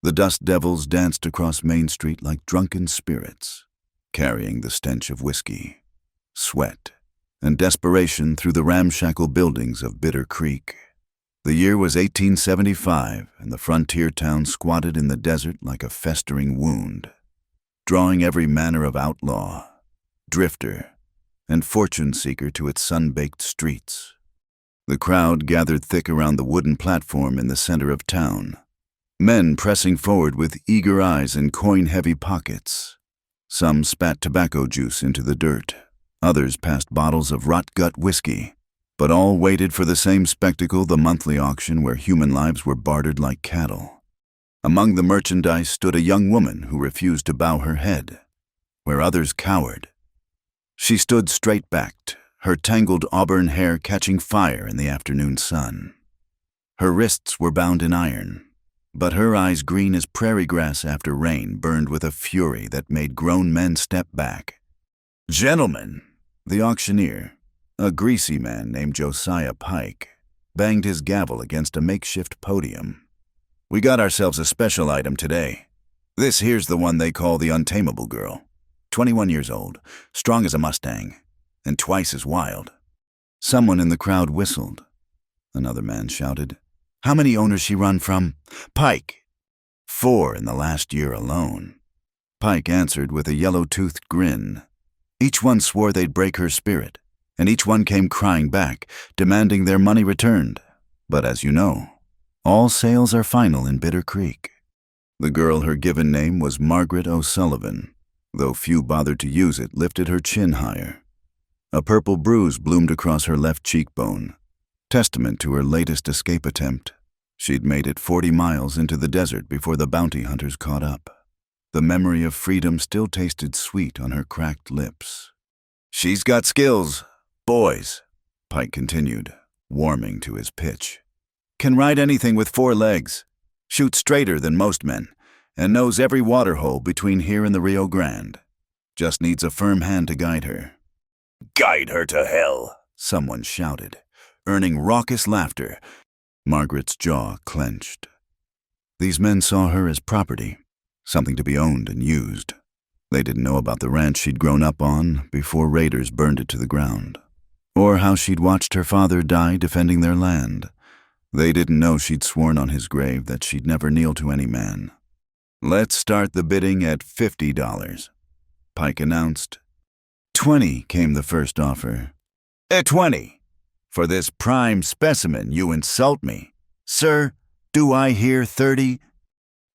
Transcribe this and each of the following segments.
The dust devils danced across Main Street like drunken spirits, carrying the stench of whiskey, sweat, and desperation through the ramshackle buildings of Bitter Creek. The year was 1875, and the frontier town squatted in the desert like a festering wound, drawing every manner of outlaw, drifter, and fortune-seeker to its sun-baked streets. The crowd gathered thick around the wooden platform in the center of town, men pressing forward with eager eyes and coin-heavy pockets. Some spat tobacco juice into the dirt, others passed bottles of rot-gut whiskey, but all waited for the same spectacle, the monthly auction where human lives were bartered like cattle. Among the merchandise stood a young woman who refused to bow her head, where others cowered. She stood straight-backed, her tangled auburn hair catching fire in the afternoon sun. Her wrists were bound in iron, but her eyes, green as prairie grass after rain, burned with a fury that made grown men step back. "Gentlemen," the auctioneer, a greasy man named Josiah Pike, banged his gavel against a makeshift podium. "We got ourselves a special item today. This here's the one they call the Untamable girl. 21 years old, strong as a Mustang, and twice as wild." Someone in the crowd whistled. Another man shouted, "How many owners she run from?" "Pike." "4 in the last year alone." Pike answered with a yellow-toothed grin. Each one swore they'd break her spirit, and each one came crying back, demanding their money returned. But as you know, all sales are final in Bitter Creek. The girl, her given name was Margaret O'Sullivan, though few bothered to use it, lifted her chin higher. A purple bruise bloomed across her left cheekbone, testament to her latest escape attempt. She'd made it 40 miles into the desert before the bounty hunters caught up. The memory of freedom still tasted sweet on her cracked lips. "She's got skills, boys," Pike continued, warming to his pitch. "Can ride anything with 4 legs, shoots straighter than most men, and knows every waterhole between here and the Rio Grande. Just needs a firm hand to guide her." "Guide her to hell," someone shouted, earning raucous laughter. Margaret's jaw clenched. These men saw her as property, something to be owned and used. They didn't know about the ranch she'd grown up on before raiders burned it to the ground, or how she'd watched her father die defending their land. They didn't know she'd sworn on his grave that she'd never kneel to any man. "Let's start the bidding at $50, Pike announced. 20 came the first offer. "At 20. For this prime specimen, you insult me. Sir, do I hear 30?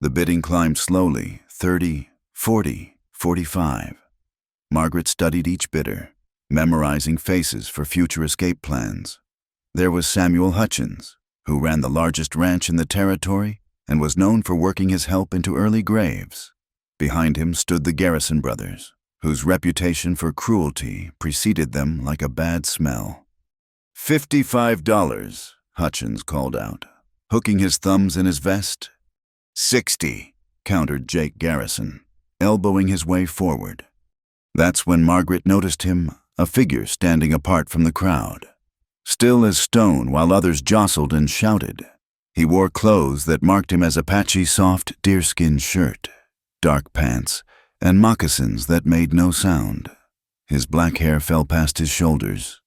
The bidding climbed slowly, 30, 40, 45. Margaret studied each bidder, memorizing faces for future escape plans. There was Samuel Hutchins, who ran the largest ranch in the territory and was known for working his help into early graves. Behind him stood the Garrison brothers, whose reputation for cruelty preceded them like a bad smell. $55, Hutchins called out, hooking his thumbs in his vest. 60, countered Jake Garrison, elbowing his way forward. That's when Margaret noticed him, a figure standing apart from the crowd, still as stone while others jostled and shouted. He wore clothes that marked him as Apache soft deerskin shirt, dark pants, and moccasins that made no sound. His black hair fell past his shoulders,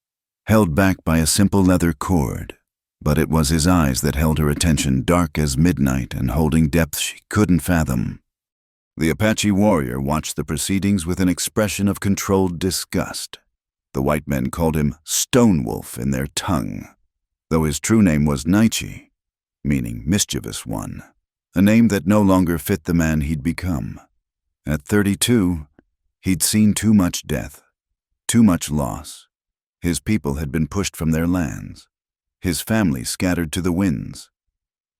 held back by a simple leather cord, but it was his eyes that held her attention, dark as midnight and holding depth she couldn't fathom. The Apache warrior watched the proceedings with an expression of controlled disgust. The white men called him Stonewolf in their tongue, though his true name was Naichi, meaning mischievous one, a name that no longer fit the man he'd become. At 32, he'd seen too much death, too much loss. His people had been pushed from their lands, his family scattered to the winds.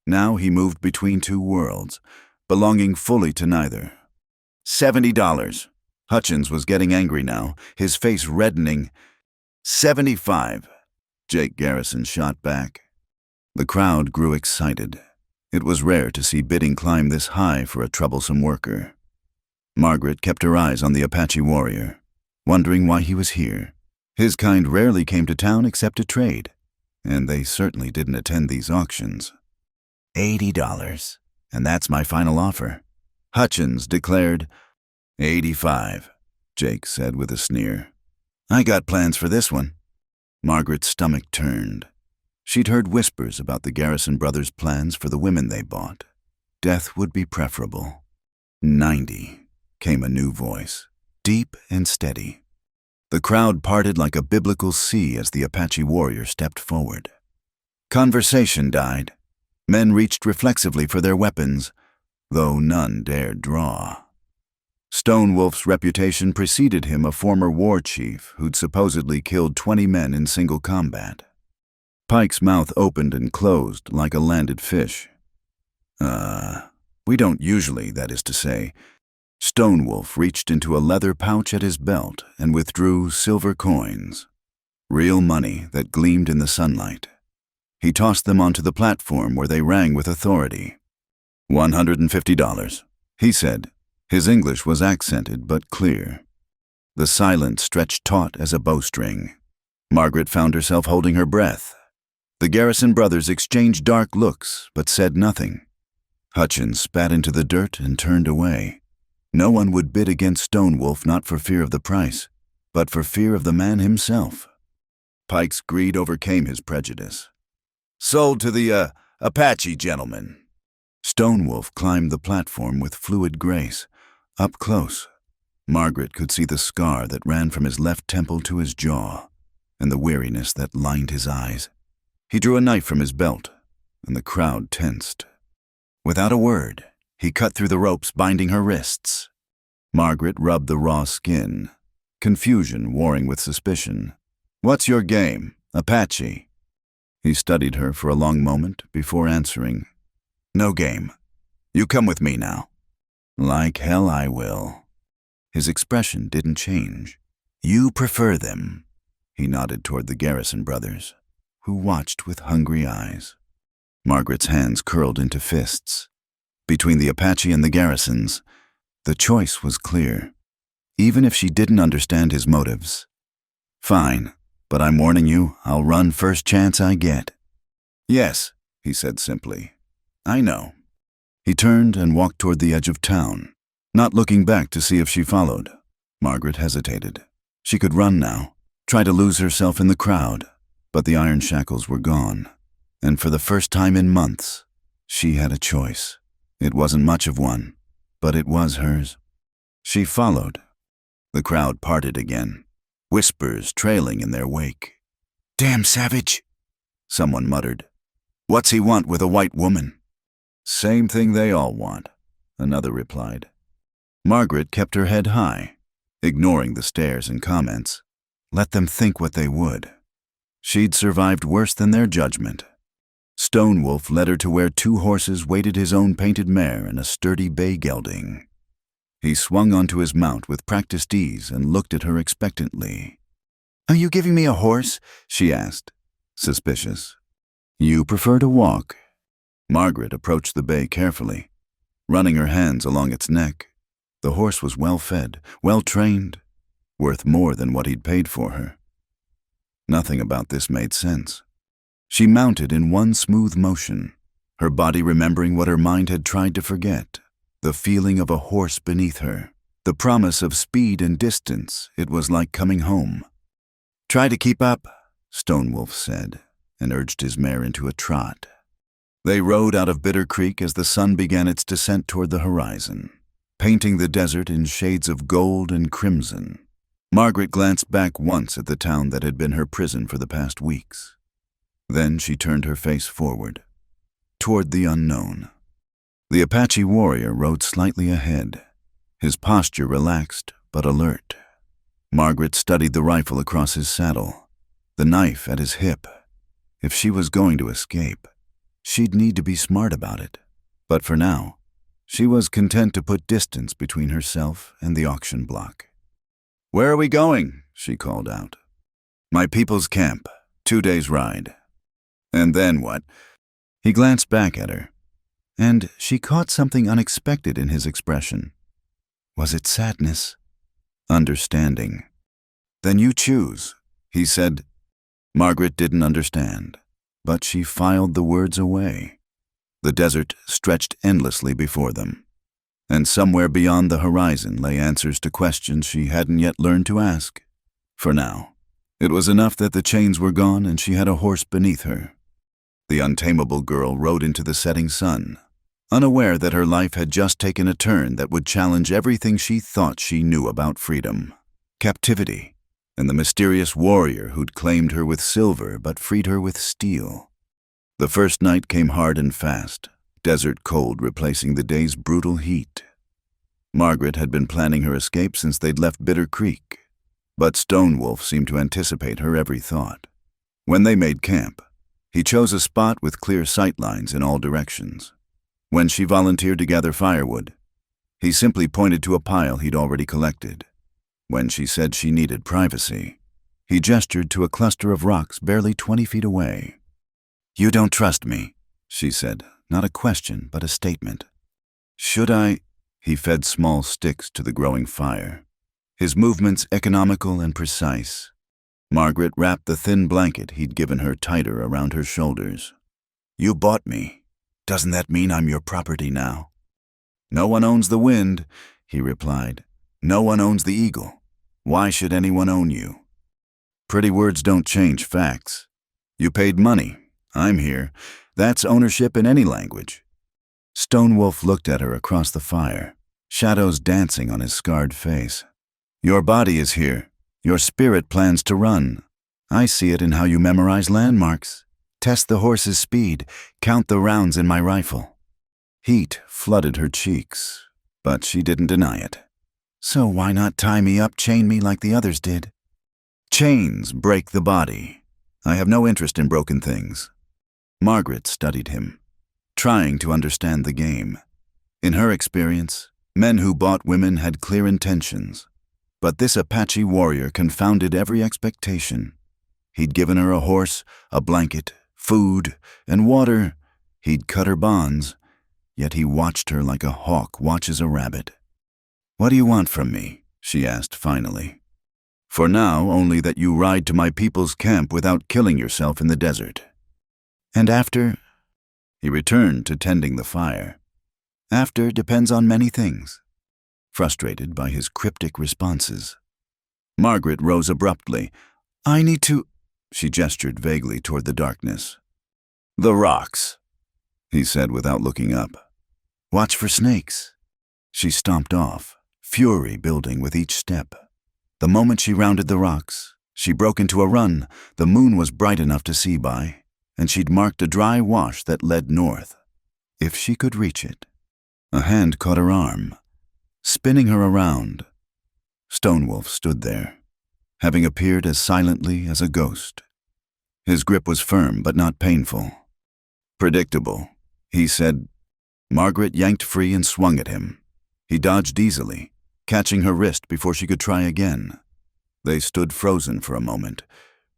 Now he moved between two worlds, belonging fully to neither. $70. Hutchins was getting angry now, his face reddening. 75, Jake Garrison shot back. The crowd grew excited. It was rare to see bidding climb this high for a troublesome worker. Margaret kept her eyes on the Apache warrior, wondering why he was here. His kind rarely came to town except to trade, and they certainly didn't attend these auctions. $80, and that's my final offer." Hutchins declared. 85, Jake said with a sneer. "I got plans for this one." Margaret's stomach turned. She'd heard whispers about the Garrison brothers' plans for the women they bought. Death would be preferable. 90, came a new voice, deep and steady. The crowd parted like a biblical sea as the Apache warrior stepped forward. Conversation died. Men reached reflexively for their weapons, though none dared draw. Stonewolf's reputation preceded him, a former war chief who'd supposedly killed 20 men in single combat. Pike's mouth opened and closed like a landed fish. We don't usually, that is to say." Stonewolf reached into a leather pouch at his belt and withdrew silver coins, real money that gleamed in the sunlight. He tossed them onto the platform where they rang with authority. $150, he said. His English was accented but clear. The silence stretched taut as a bowstring. Margaret found herself holding her breath. The Garrison brothers exchanged dark looks but said nothing. Hutchins spat into the dirt and turned away. No one would bid against Stonewolf, not for fear of the price, but for fear of the man himself. Pike's greed overcame his prejudice. "Sold to the, Apache gentleman." Stonewolf climbed the platform with fluid grace. Up close, Margaret could see the scar that ran from his left temple to his jaw, and the weariness that lined his eyes. He drew a knife from his belt, and the crowd tensed. Without a word, he cut through the ropes binding her wrists. Margaret rubbed the raw skin, confusion warring with suspicion. "What's your game, Apache?" He studied her for a long moment before answering. "No game. You come with me now." "Like hell I will." His expression didn't change. "You prefer them." He nodded toward the Garrison brothers, who watched with hungry eyes. Margaret's hands curled into fists. Between the Apache and the Garrisons, the choice was clear, even if she didn't understand his motives. "Fine, but I'm warning you, I'll run first chance I get." "Yes," he said simply. "I know." He turned and walked toward the edge of town, not looking back to see if she followed. Margaret hesitated. She could run now, try to lose herself in the crowd, but the iron shackles were gone. And for the first time in months, she had a choice. It wasn't much of one, but it was hers. She followed. The crowd parted again, whispers trailing in their wake. "Damn savage," someone muttered. "What's he want with a white woman?" "Same thing they all want," another replied. Margaret kept her head high, ignoring the stares and comments. Let them think what they would. She'd survived worse than their judgment. Stonewolf led her to where 2 horses waited his own painted mare and a sturdy bay gelding. He swung onto his mount with practiced ease and looked at her expectantly. "Are you giving me a horse?" she asked, suspicious. "You prefer to walk." Margaret approached the bay carefully, running her hands along its neck. The horse was well-fed, well-trained, worth more than what he'd paid for her. Nothing about this made sense. She mounted in one smooth motion, her body remembering what her mind had tried to forget, the feeling of a horse beneath her, the promise of speed and distance. It was like coming home. "Try to keep up," Stonewolf said, and urged his mare into a trot. They rode out of Bitter Creek as the sun began its descent toward the horizon, painting the desert in shades of gold and crimson. Margaret glanced back once at the town that had been her prison for the past weeks. Then she turned her face forward, toward the unknown. The Apache warrior rode slightly ahead, his posture relaxed but alert. Margaret studied the rifle across his saddle, the knife at his hip. If she was going to escape, she'd need to be smart about it. But for now, she was content to put distance between herself and the auction block. "Where are we going?" she called out. "My people's camp, 2 days' ride." "And then what?" He glanced back at her, and she caught something unexpected in his expression. Was it sadness? Understanding. "Then you choose," he said. Margaret didn't understand, but she filed the words away. The desert stretched endlessly before them, and somewhere beyond the horizon lay answers to questions she hadn't yet learned to ask. For now, it was enough that the chains were gone and she had a horse beneath her. The untamable girl rode into the setting sun, unaware that her life had just taken a turn that would challenge everything she thought she knew about freedom, captivity, and the mysterious warrior who'd claimed her with silver but freed her with steel. The first night came hard and fast, desert cold replacing the day's brutal heat. Margaret had been planning her escape since they'd left Bitter Creek, but Stonewolf seemed to anticipate her every thought. When they made camp, he chose a spot with clear sight lines in all directions. When she volunteered to gather firewood, he simply pointed to a pile he'd already collected. When she said she needed privacy, he gestured to a cluster of rocks barely 20 feet away. "You don't trust me," she said, not a question but a statement. "Should I?" He fed small sticks to the growing fire, his movements economical and precise. Margaret wrapped the thin blanket he'd given her tighter around her shoulders. "You bought me. Doesn't that mean I'm your property now?" "No one owns the wind," he replied. "No one owns the eagle. Why should anyone own you?" "Pretty words don't change facts. You paid money. I'm here. That's ownership in any language." Stonewolf looked at her across the fire, shadows dancing on his scarred face. "Your body is here. Your spirit plans to run. I see it in how you memorize landmarks, test the horse's speed, count the rounds in my rifle." Heat flooded her cheeks, but she didn't deny it. "So why not tie me up, chain me like the others did?" "Chains break the body. I have no interest in broken things." Margaret studied him, trying to understand the game. In her experience, men who bought women had clear intentions, but this Apache warrior confounded every expectation. He'd given her a horse, a blanket, food, and water. He'd cut her bonds, yet he watched her like a hawk watches a rabbit. "What do you want from me?" she asked finally. "For now, only that you ride to my people's camp without killing yourself in the desert." "And after?" He returned to tending the fire. "After depends on many things." Frustrated by his cryptic responses, Margaret rose abruptly. "I need to—" She gestured vaguely toward the darkness. "The rocks," he said without looking up. "Watch for snakes." She stomped off, fury building with each step. The moment she rounded the rocks, she broke into a run. The moon was bright enough to see by, and she'd marked a dry wash that led north. If she could reach it. A hand caught her arm, spinning her around. Stonewolf stood there, having appeared as silently as a ghost. His grip was firm but not painful. "Predictable," he said. Margaret yanked free and swung at him. He dodged easily, catching her wrist before she could try again. They stood frozen for a moment,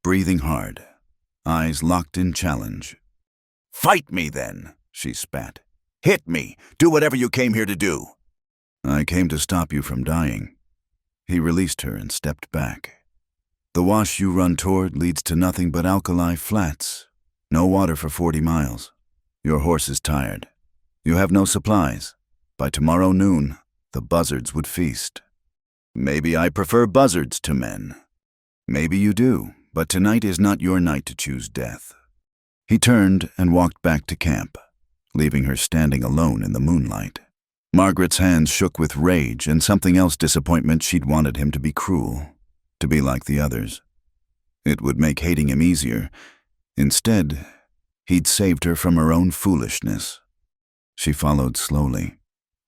breathing hard, eyes locked in challenge. "Fight me then," she spat. "Hit me. Do whatever you came here to do." "I came to stop you from dying." He released her and stepped back. "The wash you run toward leads to nothing but alkali flats. No water for 40 miles. Your horse is tired. You have no supplies. By tomorrow noon, the buzzards would feast." "Maybe I prefer buzzards to men." "Maybe you do, but tonight is not your night to choose death." He turned and walked back to camp, leaving her standing alone in the moonlight. Margaret's hands shook with rage and something else disappointment. She'd wanted him to be cruel, to be like the others. It would make hating him easier. Instead, he'd saved her from her own foolishness. She followed slowly,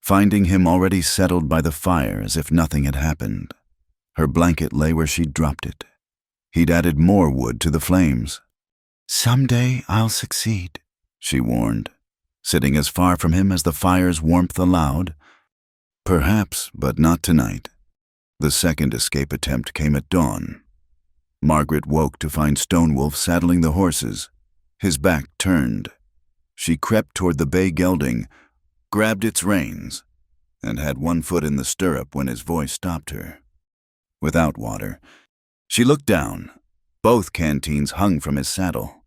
finding him already settled by the fire as if nothing had happened. Her blanket lay where she'd dropped it. He'd added more wood to the flames. "Someday I'll succeed," she warned, sitting as far from him as the fire's warmth allowed. Perhaps, but not tonight. The second escape attempt came at dawn. Margaret woke to find Stonewolf saddling the horses, his back turned. She crept toward the bay gelding, grabbed its reins, and had one foot in the stirrup when his voice stopped her. Without water, she looked down. Both canteens hung from his saddle.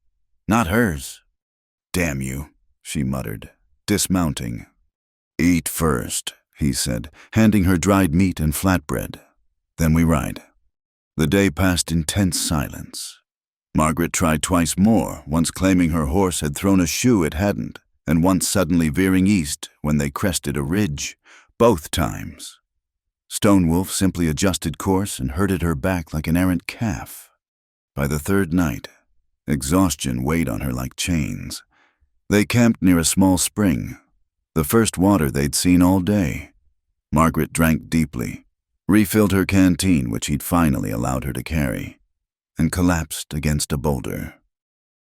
Not hers. "Damn you," she muttered, dismounting. "Eat first," he said, handing her dried meat and flatbread. "Then we ride." The day passed in tense silence. Margaret tried twice more, once claiming her horse had thrown a shoe it hadn't, and once suddenly veering east when they crested a ridge, both times. Stonewolf simply adjusted course and herded her back like an errant calf. By the third night, exhaustion weighed on her like chains. They camped near a small spring, the first water they'd seen all day. Margaret drank deeply, refilled her canteen, which he'd finally allowed her to carry, and collapsed against a boulder.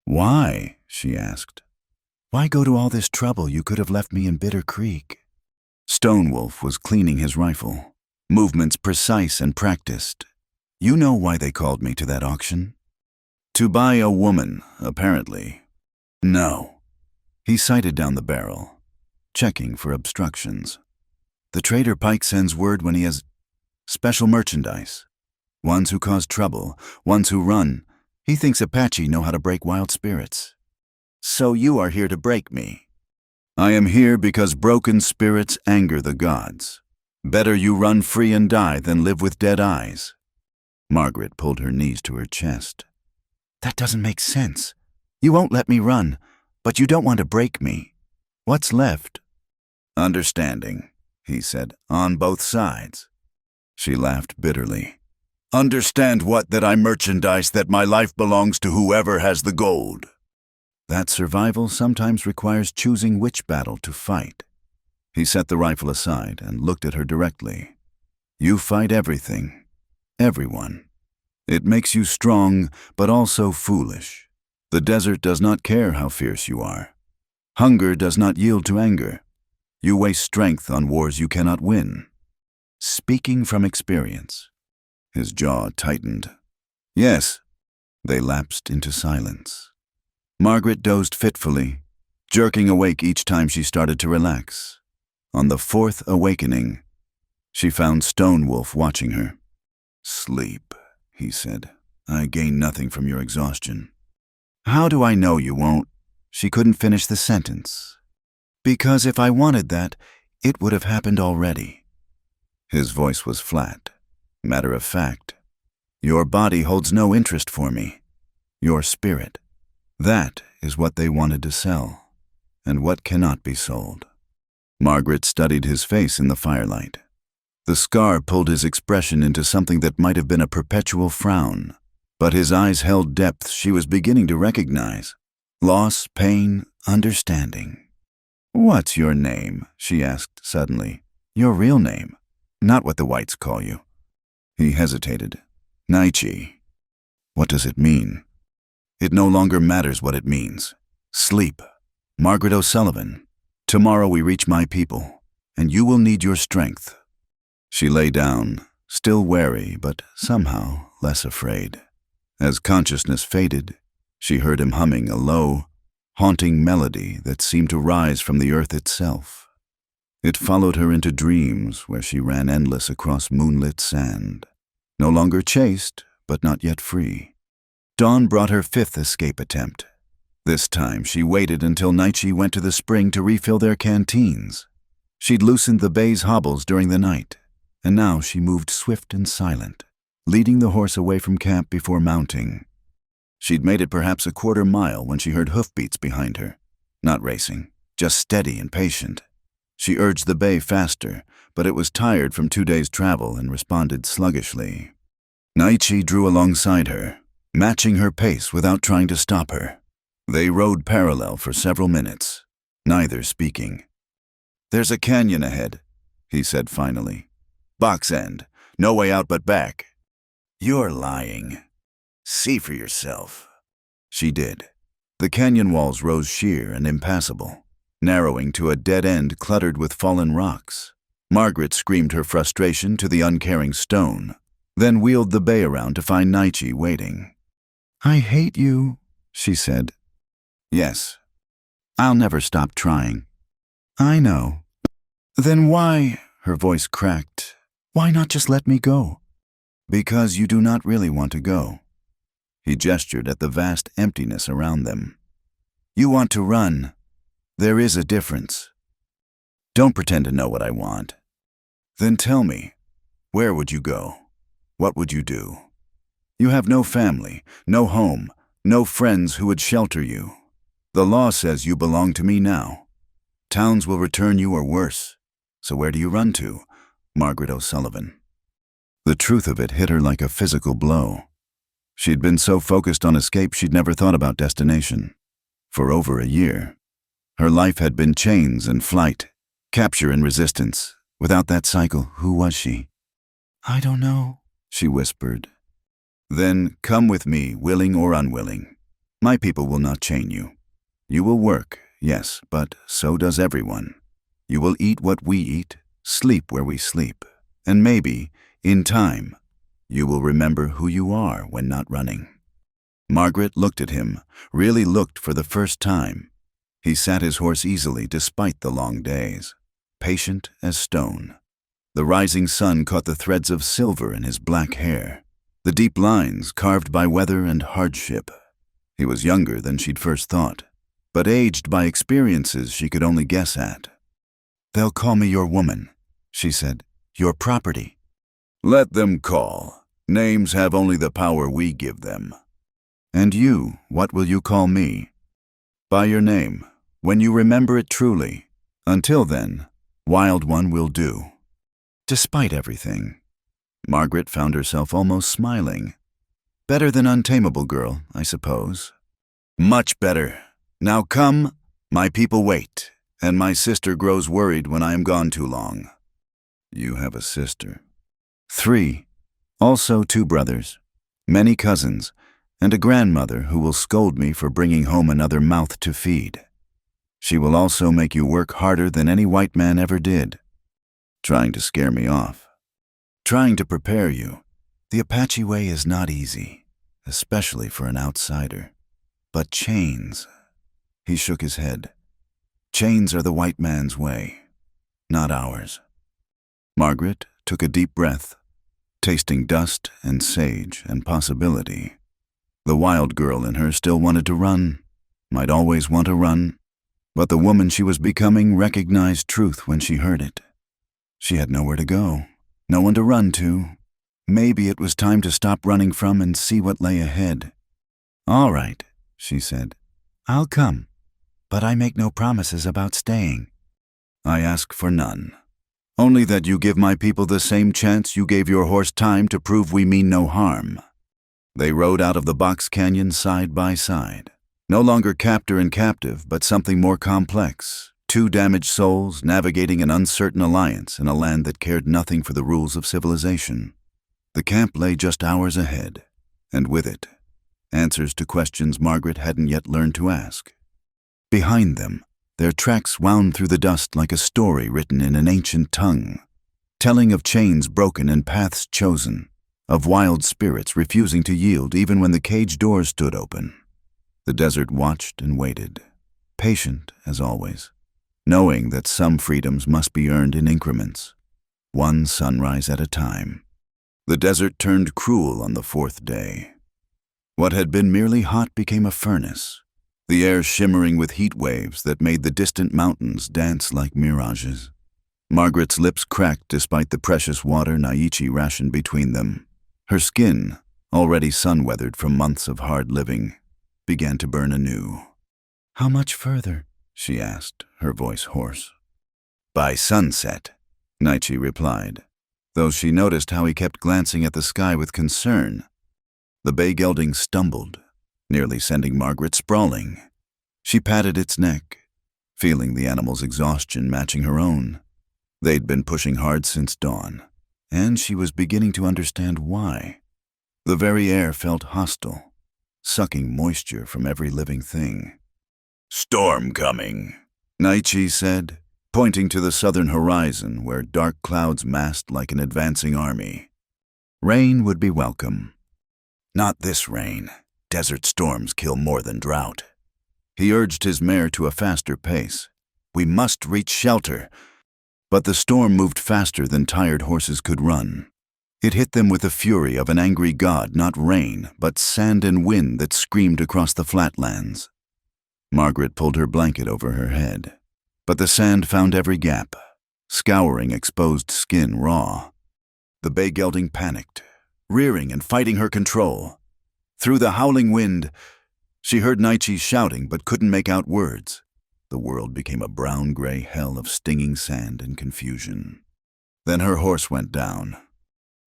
"Why?" she asked. "Why go to all this trouble? You could have left me in Bitter Creek." Stonewolf was cleaning his rifle, movements precise and practiced. "You know why they called me to that auction?" "To buy a woman, apparently." "No." He sighted down the barrel, checking for obstructions. "The trader Pike sends word when he has special merchandise. Ones who cause trouble, ones who run. He thinks Apache know how to break wild spirits." "So you are here to break me?" "I am here because broken spirits anger the gods. Better you run free and die than live with dead eyes." Margaret pulled her knees to her chest. "That doesn't make sense. You won't let me run, but you don't want to break me. What's left?" "Understanding," he said, "on both sides." She laughed bitterly. "Understand what? That I merchandise, that my life belongs to whoever has the gold." "That survival sometimes requires choosing which battle to fight." He set the rifle aside and looked at her directly. "You fight everything, everyone. It makes you strong, but also foolish. The desert does not care how fierce you are. Hunger does not yield to anger. You waste strength on wars you cannot win." "Speaking from experience." His jaw tightened. "Yes." They lapsed into silence. Margaret dozed fitfully, jerking awake each time she started to relax. On the fourth awakening, she found Stonewolf watching her. "Sleep," he said. "I gain nothing from your exhaustion." "How do I know you won't?" She couldn't finish the sentence. "Because if I wanted that, it would have happened already." His voice was flat, matter of fact. "Your body holds no interest for me. Your spirit. That is what they wanted to sell, and what cannot be sold." Margaret studied his face in the firelight. The scar pulled his expression into something that might have been a perpetual frown, but his eyes held depth she was beginning to recognize. Loss, pain, understanding. "What's your name?" she asked suddenly. "Your real name, not what the whites call you." He hesitated. "Naichi." "What does it mean?" "It no longer matters what it means. Sleep. Margaret O'Sullivan. Tomorrow we reach my people, and you will need your strength." She lay down, still wary, but somehow less afraid. As consciousness faded, she heard him humming a low, haunting melody that seemed to rise from the earth itself. It followed her into dreams where she ran endless across moonlit sand, no longer chased, but not yet free. Dawn brought her fifth escape attempt. This time she waited until Naichi went to the spring to refill their canteens. She'd loosened the bay's hobbles during the night, and now she moved swift and silent, leading the horse away from camp before mounting. She'd made it perhaps a quarter mile when she heard hoofbeats behind her, not racing, just steady and patient. She urged the bay faster, but it was tired from 2 days' travel and responded sluggishly. Naichi drew alongside her, matching her pace without trying to stop her. They rode parallel for several minutes, neither speaking. "There's a canyon ahead," he said finally. "Box end. No way out but back." "You're lying. See for yourself." She did. The canyon walls rose sheer and impassable, narrowing to a dead end cluttered with fallen rocks. Margaret screamed her frustration to the uncaring stone, then wheeled the bay around to find Naichi waiting. "I hate you," she said. "Yes. I'll never stop trying." "I know." "Then why?" Her voice cracked. "Why not just let me go?" "Because you do not really want to go." He gestured at the vast emptiness around them. "You want to run. There is a difference. Don't pretend to know what I want. Then tell me, where would you go? What would you do? You have no family, no home, no friends who would shelter you. The law says you belong to me now. Towns will return you or worse. So where do you run to? Margaret O'Sullivan. The truth of it hit her like a physical blow. She'd been so focused on escape she'd never thought about destination. For over a year, her life had been chains and flight, capture and resistance. Without that cycle, who was she? I don't know, she whispered. Then come with me, willing or unwilling. My people will not chain you. You will work, yes, but so does everyone. You will eat what we eat, sleep where we sleep, and maybe, in time, you will remember who you are when not running. Margaret looked at him, really looked for the first time. He sat his horse easily despite the long days, patient as stone. The rising sun caught the threads of silver in his black hair, the deep lines carved by weather and hardship. He was younger than she'd first thought, but aged by experiences she could only guess at. They'll call me your woman, she said, your property. Let them call. Names have only the power we give them. And you, what will you call me? By your name, when you remember it truly. Until then, Wild One will do. Despite everything, Margaret found herself almost smiling. Better than Untamable girl, I suppose. Much better. Now come, my people wait, and my sister grows worried when I am gone too long. You have a sister. 3, also 2 brothers, many cousins, and a grandmother who will scold me for bringing home another mouth to feed. She will also make you work harder than any white man ever did. Trying to scare me off. Trying to prepare you. The Apache way is not easy, especially for an outsider. But chains. He shook his head. Chains are the white man's way, not ours. Margaret took a deep breath, tasting dust and sage and possibility. The wild girl in her still wanted to run, might always want to run, but the woman she was becoming recognized truth when she heard it. She had nowhere to go, no one to run to. Maybe it was time to stop running from and see what lay ahead. All right, she said. I'll come, but I make no promises about staying. I ask for none. Only that you give my people the same chance you gave your horse time to prove we mean no harm. They rode out of the box canyon side by side. No longer captor and captive, but something more complex. 2 damaged souls navigating an uncertain alliance in a land that cared nothing for the rules of civilization. The camp lay just hours ahead, and with it, answers to questions Margaret hadn't yet learned to ask. Behind them, their tracks wound through the dust like a story written in an ancient tongue, telling of chains broken and paths chosen, of wild spirits refusing to yield even when the cage doors stood open. The desert watched and waited, patient as always, knowing that some freedoms must be earned in increments, one sunrise at a time. The desert turned cruel on the 4th day. What had been merely hot became a furnace, the air shimmering with heat waves that made the distant mountains dance like mirages. Margaret's lips cracked despite the precious water Naichi rationed between them. Her skin, already sun-weathered from months of hard living, began to burn anew. How much further? She asked, her voice hoarse. By sunset, Naichi replied, though she noticed how he kept glancing at the sky with concern. The bay gelding stumbled, nearly sending Margaret sprawling. She patted its neck, feeling the animal's exhaustion matching her own. They'd been pushing hard since dawn, and she was beginning to understand why. The very air felt hostile, sucking moisture from every living thing. Storm coming, Naichi said, pointing to the southern horizon where dark clouds massed like an advancing army. Rain would be welcome. Not this rain. Desert storms kill more than drought. He urged his mare to a faster pace. We must reach shelter. But the storm moved faster than tired horses could run. It hit them with the fury of an angry god, not rain, but sand and wind that screamed across the flatlands. Margaret pulled her blanket over her head. But the sand found every gap, scouring exposed skin raw. The bay gelding panicked, rearing and fighting her control. Through the howling wind, she heard Naichi shouting but couldn't make out words. The world became a brown-gray hell of stinging sand and confusion. Then her horse went down.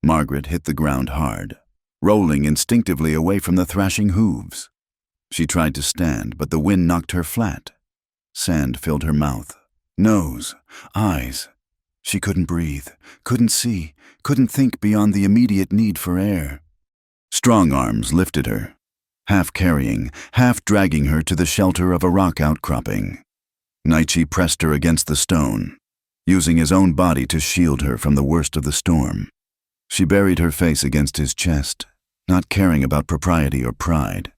Margaret hit the ground hard, rolling instinctively away from the thrashing hooves. She tried to stand, but the wind knocked her flat. Sand filled her mouth, nose, eyes. She couldn't breathe, couldn't see, couldn't think beyond the immediate need for air. Strong arms lifted her, half carrying, half dragging her to the shelter of a rock outcropping. Naichi pressed her against the stone, using his own body to shield her from the worst of the storm. She buried her face against his chest, not caring about propriety or pride,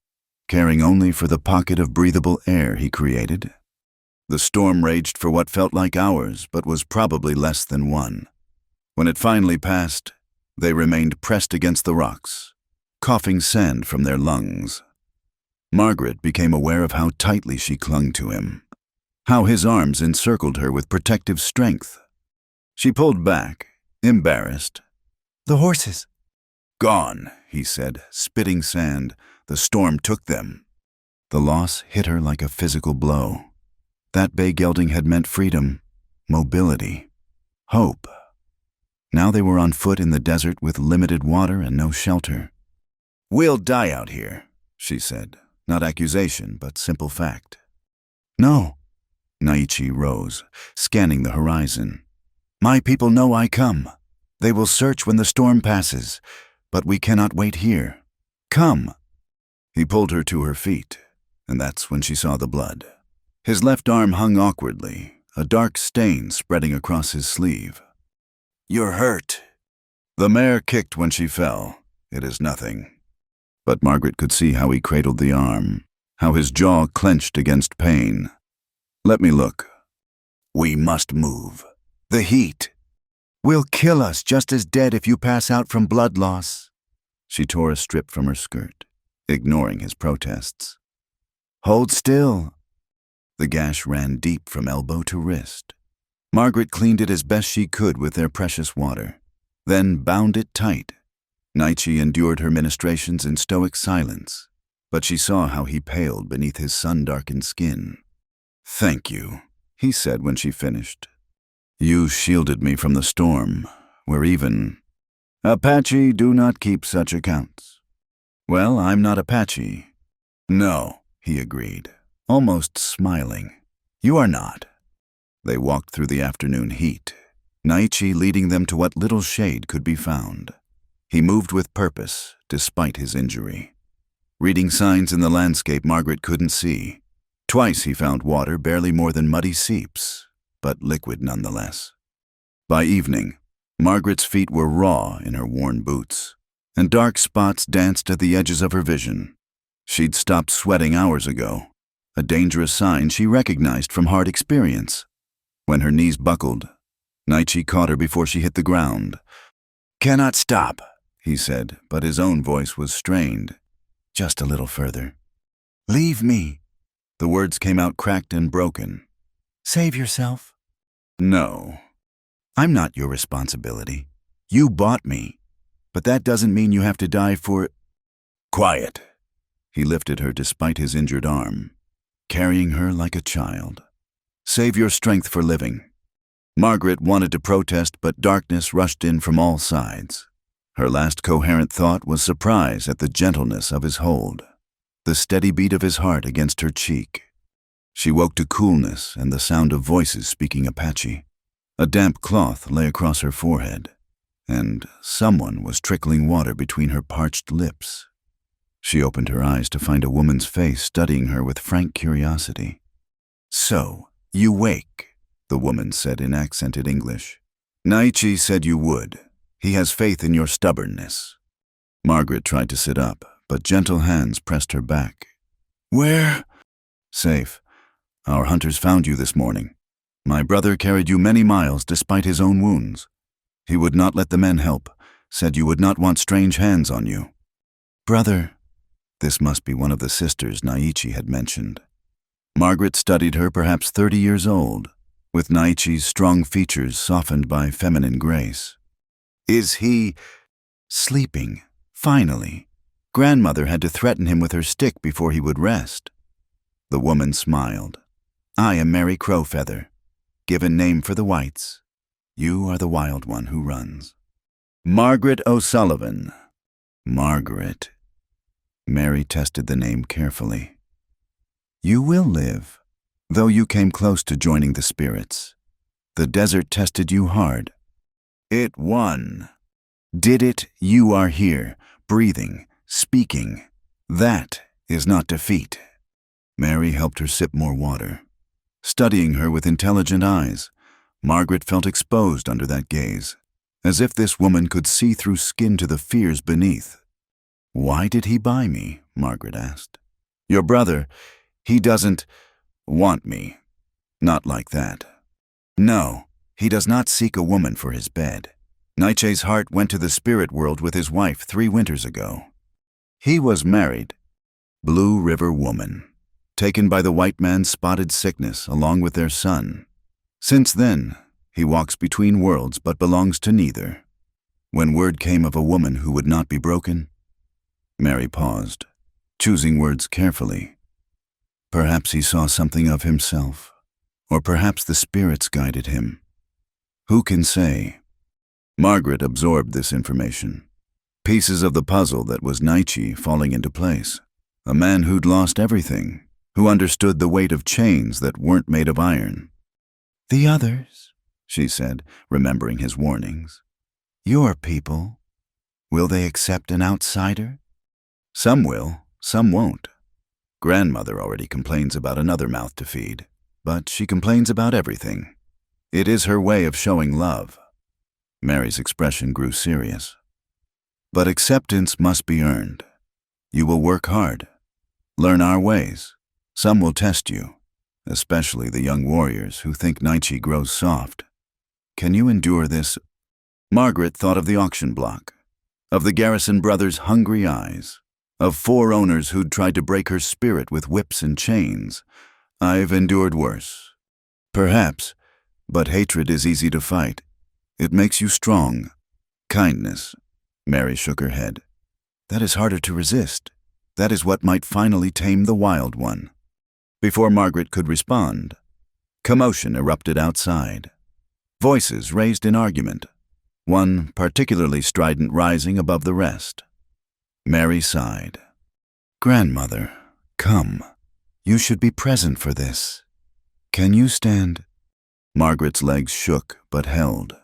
caring only for the pocket of breathable air he created. The storm raged for what felt like hours, but was probably less than one. When it finally passed, they remained pressed against the rocks, coughing sand from their lungs. Margaret became aware of how tightly she clung to him, how his arms encircled her with protective strength. She pulled back, embarrassed. "The horses." "Gone," he said, spitting sand. The storm took them. The loss hit her like a physical blow. That bay gelding had meant freedom, mobility, hope. Now they were on foot in the desert with limited water and no shelter. "We'll die out here," she said, not accusation, but simple fact. "No." Naichi rose, scanning the horizon. "My people know I come. They will search when the storm passes, but we cannot wait here. Come." He pulled her to her feet, and that's when she saw the blood. His left arm hung awkwardly, a dark stain spreading across his sleeve. "You're hurt." The mare kicked when she fell. "It is nothing." But Margaret could see how he cradled the arm, how his jaw clenched against pain. "Let me look." "We must move. The heat." "Will kill us just as dead if you pass out from blood loss." She tore a strip from her skirt, ignoring his protests. "Hold still." The gash ran deep from elbow to wrist. Margaret cleaned it as best she could with their precious water, then bound it tight. Naichi endured her ministrations in stoic silence, but she saw how he paled beneath his sun-darkened skin. "Thank you," he said when she finished. "You shielded me from the storm, where even Apache do not keep such accounts." "Well, I'm not Apache." "No," he agreed, almost smiling. "You are not." They walked through the afternoon heat, Naichi leading them to what little shade could be found. He moved with purpose, despite his injury. Reading signs in the landscape Margaret couldn't see. Twice he found water barely more than muddy seeps, but liquid nonetheless. By evening, Margaret's feet were raw in her worn boots, and dark spots danced at the edges of her vision. She'd stopped sweating hours ago, a dangerous sign she recognized from hard experience. When her knees buckled, Naichi caught her before she hit the ground. "Cannot stop," he said, but his own voice was strained. "Just a little further." "Leave me." The words came out cracked and broken. "Save yourself." "No." "I'm not your responsibility. You bought me. But that doesn't mean you have to die for—" "Quiet." He lifted her despite his injured arm, carrying her like a child. "Save your strength for living." Margaret wanted to protest, but darkness rushed in from all sides. Her last coherent thought was surprise at the gentleness of his hold, the steady beat of his heart against her cheek. She woke to coolness and the sound of voices speaking Apache. A damp cloth lay across her forehead, and someone was trickling water between her parched lips. She opened her eyes to find a woman's face studying her with frank curiosity. "So, you wake," the woman said in accented English. "Naichi said you would. He has faith in your stubbornness." Margaret tried to sit up, but gentle hands pressed her back. "Where?" "Safe. Our hunters found you this morning. My brother carried you many miles despite his own wounds. He would not let the men help, said you would not want strange hands on you." "Brother." This must be one of the sisters Naichi had mentioned. Margaret studied her, perhaps 30 years old, with Naichi's strong features softened by feminine grace. Is he sleeping? Finally. Grandmother had to threaten him with her stick before he would rest. The woman smiled. I am Mary Crowfeather, given name for the whites. You are the wild one who runs. Margaret O'Sullivan. Margaret. Mary tested the name carefully. You will live, though you came close to joining the spirits. The desert tested you hard. It won. Did it? You are here, breathing, speaking. That is not defeat. Mary helped her sip more water. Studying her with intelligent eyes, Margaret felt exposed under that gaze, as if this woman could see through skin to the fears beneath. Why did he buy me? Margaret asked. Your brother, he doesn't want me. Not like that. No, he does not seek a woman for his bed. Naiche's heart went to the spirit world with his wife 3 winters ago. He was married. Blue River woman, taken by the white man's spotted sickness along with their son. Since then, he walks between worlds but belongs to neither. When word came of a woman who would not be broken, Mary paused, choosing words carefully. Perhaps he saw something of himself, or perhaps the spirits guided him. Who can say? Margaret absorbed this information. Pieces of the puzzle that was Naichi falling into place. A man who'd lost everything, who understood the weight of chains that weren't made of iron. The others, she said, remembering his warnings. Your people. Will they accept an outsider? Some will, some won't. Grandmother already complains about another mouth to feed, but she complains about everything. It is her way of showing love. Mary's expression grew serious. But acceptance must be earned. You will work hard. Learn our ways. Some will test you, especially the young warriors who think Naichi grows soft. Can you endure this? Margaret thought of the auction block, of the Garrison brothers' hungry eyes, of 4 owners who'd tried to break her spirit with whips and chains. I've endured worse. Perhaps, but hatred is easy to fight. It makes you strong. Kindness. Mary shook her head. That is harder to resist. That is what might finally tame the wild one. Before Margaret could respond, commotion erupted outside. Voices raised in argument, one particularly strident rising above the rest. Mary sighed. Grandmother, come. You should be present for this. Can you stand? Margaret's legs shook but held.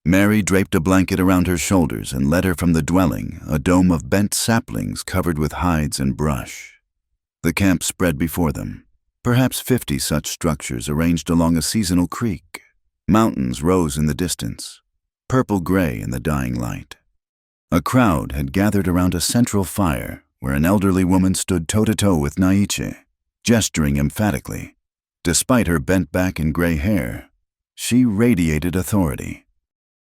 Mary draped a blanket around her shoulders and led her from the dwelling, a dome of bent saplings covered with hides and brush. The camp spread before them, perhaps 50 such structures arranged along a seasonal creek. Mountains rose in the distance, purple-gray in the dying light. A crowd had gathered around a central fire where an elderly woman stood toe-to-toe with Naichi, gesturing emphatically. Despite her bent back and gray hair, she radiated authority.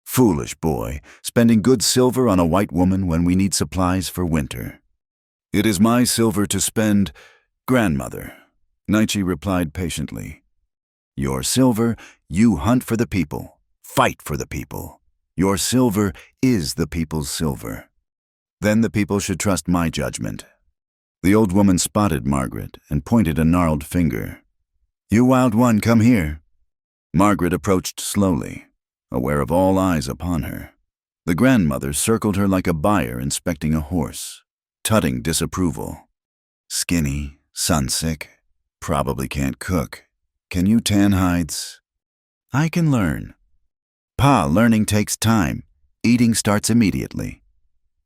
Foolish boy, spending good silver on a white woman when we need supplies for winter. It is my silver to spend, grandmother, Naichi replied patiently. Your silver, you hunt for the people, fight for the people. Your silver is the people's silver. Then the people should trust my judgment. The old woman spotted Margaret and pointed a gnarled finger. You wild one, come here. Margaret approached slowly, aware of all eyes upon her. The grandmother circled her like a buyer inspecting a horse, tutting disapproval. Skinny, sunsick, probably can't cook. Can you tan hides? I can learn. Pa, learning takes time. Eating starts immediately.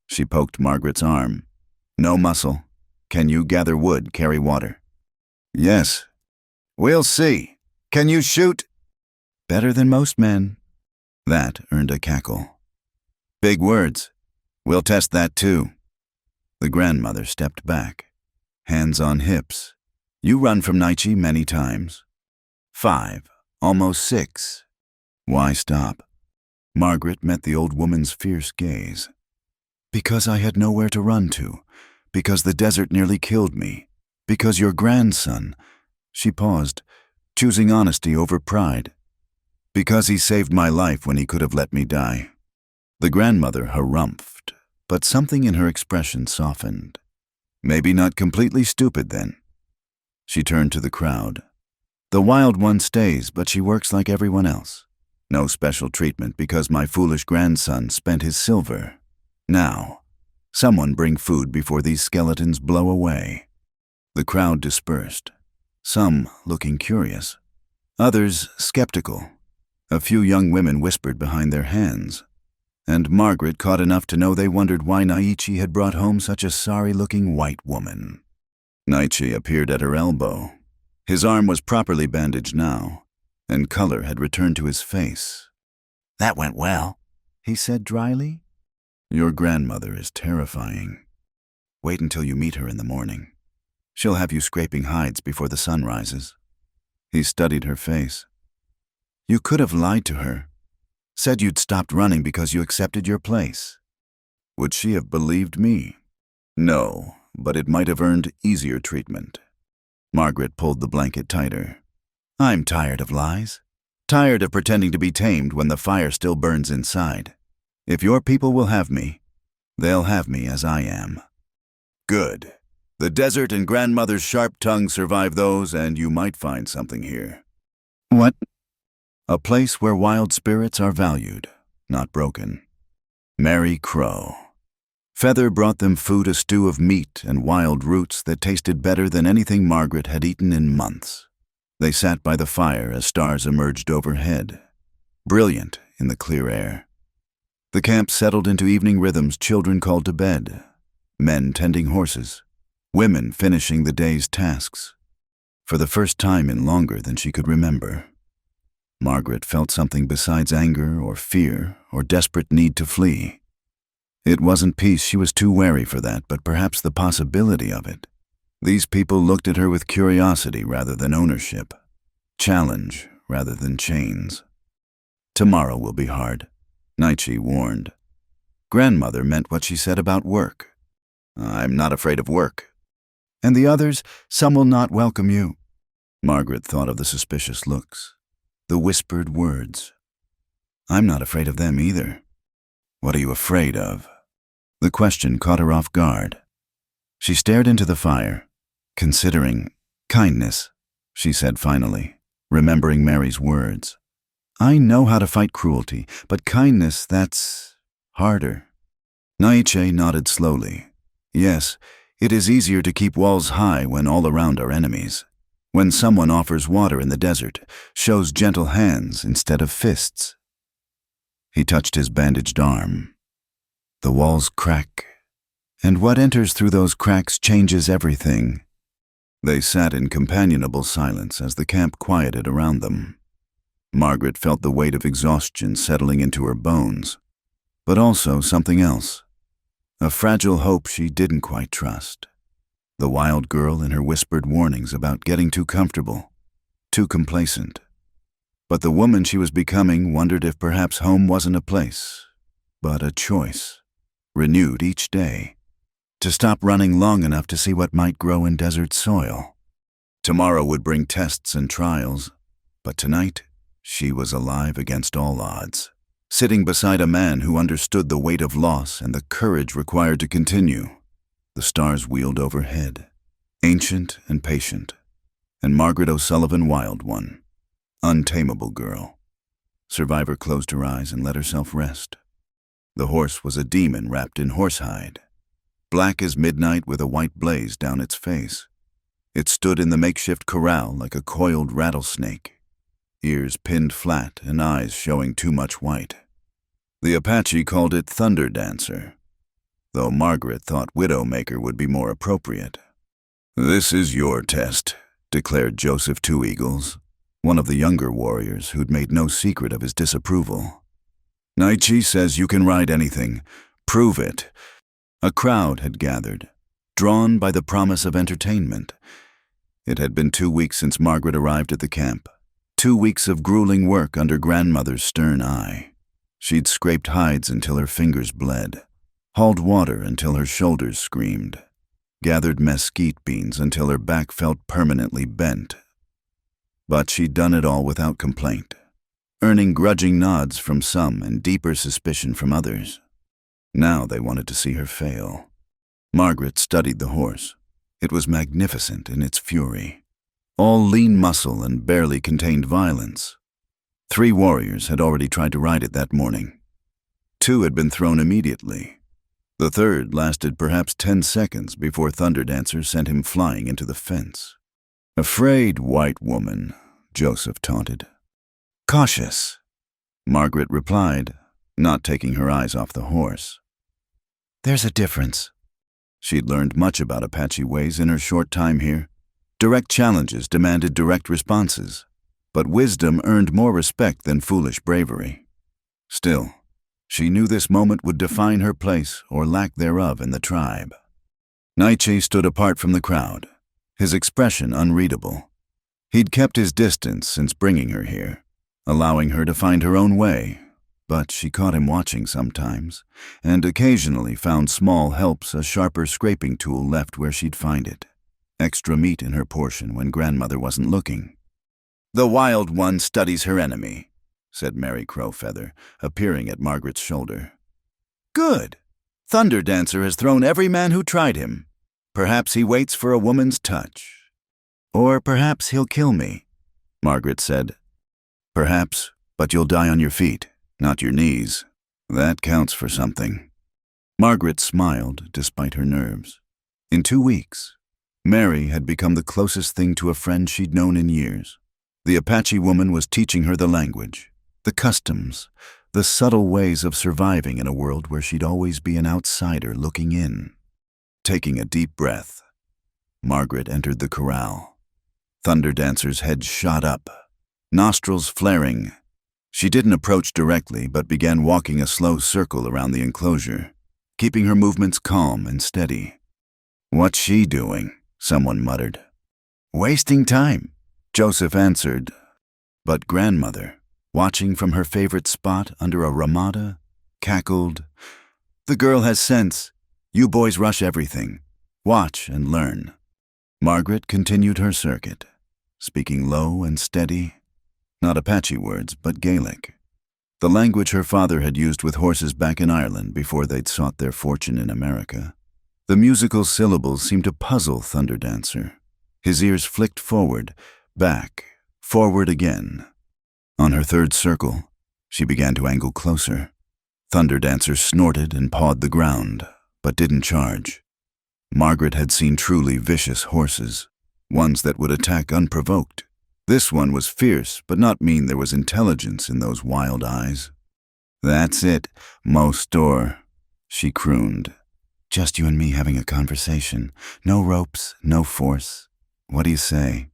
She poked Margaret's arm. No muscle. Can you gather wood, carry water? Yes. We'll see. Can you shoot? Better than most men. That earned a cackle. Big words. We'll test that too. The grandmother stepped back, hands on hips. You run from Naichi many times. 5, almost 6. Why stop? Margaret met the old woman's fierce gaze. Because I had nowhere to run to. Because the desert nearly killed me. Because your grandson. She paused, choosing honesty over pride. Because he saved my life when he could have let me die. The grandmother harumphed, but something in her expression softened. Maybe not completely stupid then. She turned to the crowd. The wild one stays, but she works like everyone else. No special treatment because my foolish grandson spent his silver. Now, someone bring food before these skeletons blow away. The crowd dispersed, some looking curious, others skeptical. A few young women whispered behind their hands, and Margaret caught enough to know they wondered why Naichi had brought home such a sorry-looking white woman. Naichi appeared at her elbow. His arm was properly bandaged now, and color had returned to his face. "That went well," he said dryly. "Your grandmother is terrifying. Wait until you meet her in the morning. She'll have you scraping hides before the sun rises." He studied her face. "You could have lied to her. Said you'd stopped running because you accepted your place. Would she have believed me? No, but it might have earned easier treatment." Margaret pulled the blanket tighter. "I'm tired of lies. Tired of pretending to be tamed when the fire still burns inside. If your people will have me, they'll have me as I am." "Good. The desert and grandmother's sharp tongue survive those, and you might find something here." "What?" "A place where wild spirits are valued, not broken." Mary Crow. Feather brought them food, a stew of meat and wild roots that tasted better than anything Margaret had eaten in months. They sat by the fire as stars emerged overhead, brilliant in the clear air. The camp settled into evening rhythms. Children called to bed, men tending horses, women finishing the day's tasks. For the first time in longer than she could remember, Margaret felt something besides anger or fear or desperate need to flee. It wasn't peace, she was too wary for that, but perhaps the possibility of it. These people looked at her with curiosity rather than ownership, challenge rather than chains. "Tomorrow will be hard," Naichi warned. Grandmother meant what she said about work. "I'm not afraid of work." "And the others, some will not welcome you." Margaret thought of the suspicious looks, the whispered words. "I'm not afraid of them either." "What are you afraid of?" The question caught her off guard. She stared into the fire, considering. "Kindness," she said finally, remembering Mary's words. "I know how to fight cruelty, but kindness, that's harder." Naiche nodded slowly. "Yes, it is easier to keep walls high when all around are enemies. When someone offers water in the desert, shows gentle hands instead of fists." He touched his bandaged arm. The walls crack, and what enters through those cracks changes everything. They sat in companionable silence as the camp quieted around them. Margaret felt the weight of exhaustion settling into her bones, but also something else, a fragile hope she didn't quite trust. The wild girl and her whispered warnings about getting too comfortable, too complacent. But the woman she was becoming wondered if perhaps home wasn't a place, but a choice, renewed each day, to stop running long enough to see what might grow in desert soil. Tomorrow would bring tests and trials, but tonight she was alive against all odds, sitting beside a man who understood the weight of loss and the courage required to continue. The stars wheeled overhead, ancient and patient, and Margaret O'Sullivan, wild one, untamable girl. Survivor closed her eyes and let herself rest. The horse was a demon wrapped in horsehide, black as midnight with a white blaze down its face. It stood in the makeshift corral like a coiled rattlesnake, ears pinned flat and eyes showing too much white. The Apache called it Thunder Dancer, though Margaret thought Widowmaker would be more appropriate. "This is your test," declared Joseph Two Eagles, one of the younger warriors who'd made no secret of his disapproval. "Naichi says you can ride anything. Prove it." A crowd had gathered, drawn by the promise of entertainment. It had been 2 weeks since Margaret arrived at the camp, 2 weeks of grueling work under grandmother's stern eye. She'd scraped hides until her fingers bled, hauled water until her shoulders screamed, gathered mesquite beans until her back felt permanently bent. But she'd done it all without complaint. earning grudging nods from some and deeper suspicion from others. Now they wanted to see her fail. Margaret studied the horse. It was magnificent in its fury, all lean muscle and barely contained violence. 3 warriors had already tried to ride it that morning. 2 had been thrown immediately. The third lasted perhaps 10 seconds before Thunderdancer sent him flying into the fence. "Afraid, white woman," Joseph taunted. "Cautious," Margaret replied, not taking her eyes off the horse. "There's a difference." She'd learned much about Apache ways in her short time here. Direct challenges demanded direct responses, but wisdom earned more respect than foolish bravery. Still, she knew this moment would define her place or lack thereof in the tribe. Naiche stood apart from the crowd, his expression unreadable. He'd kept his distance since bringing her here, allowing her to find her own way, but she caught him watching sometimes, and occasionally found small helps a sharper scraping tool left where she'd find it. Extra meat in her portion when grandmother wasn't looking. "The wild one studies her enemy," said Mary Crowfeather, appearing at Margaret's shoulder. "Good. Thunderdancer has thrown every man who tried him. Perhaps he waits for a woman's touch. Or perhaps he'll kill me," Margaret said. "Perhaps, but you'll die on your feet, not your knees. That counts for something." Margaret smiled despite her nerves. In 2 weeks, Mary had become the closest thing to a friend she'd known in years. The Apache woman was teaching her the language, the customs, the subtle ways of surviving in a world where she'd always be an outsider looking in. Taking a deep breath, Margaret entered the corral. Thunderdancer's head shot up, nostrils flaring. She didn't approach directly, but began walking a slow circle around the enclosure, keeping her movements calm and steady. "What's she doing?" someone muttered. "Wasting time," Joseph answered. But grandmother, watching from her favorite spot under a ramada, cackled, "The girl has sense. You boys rush everything. Watch and learn." Margaret continued her circuit, speaking low and steady, not Apache words, but Gaelic, the language her father had used with horses back in Ireland before they'd sought their fortune in America. The musical syllables seemed to puzzle Thunderdancer. His ears flicked forward, back, forward again. On her third circle, she began to angle closer. Thunderdancer snorted and pawed the ground, but didn't charge. Margaret had seen truly vicious horses, ones that would attack unprovoked. This one was fierce, but not mean. There was intelligence in those wild eyes. "That's it, Mo Store," she crooned. "Just you and me having a conversation. No ropes, no force. What do you say?"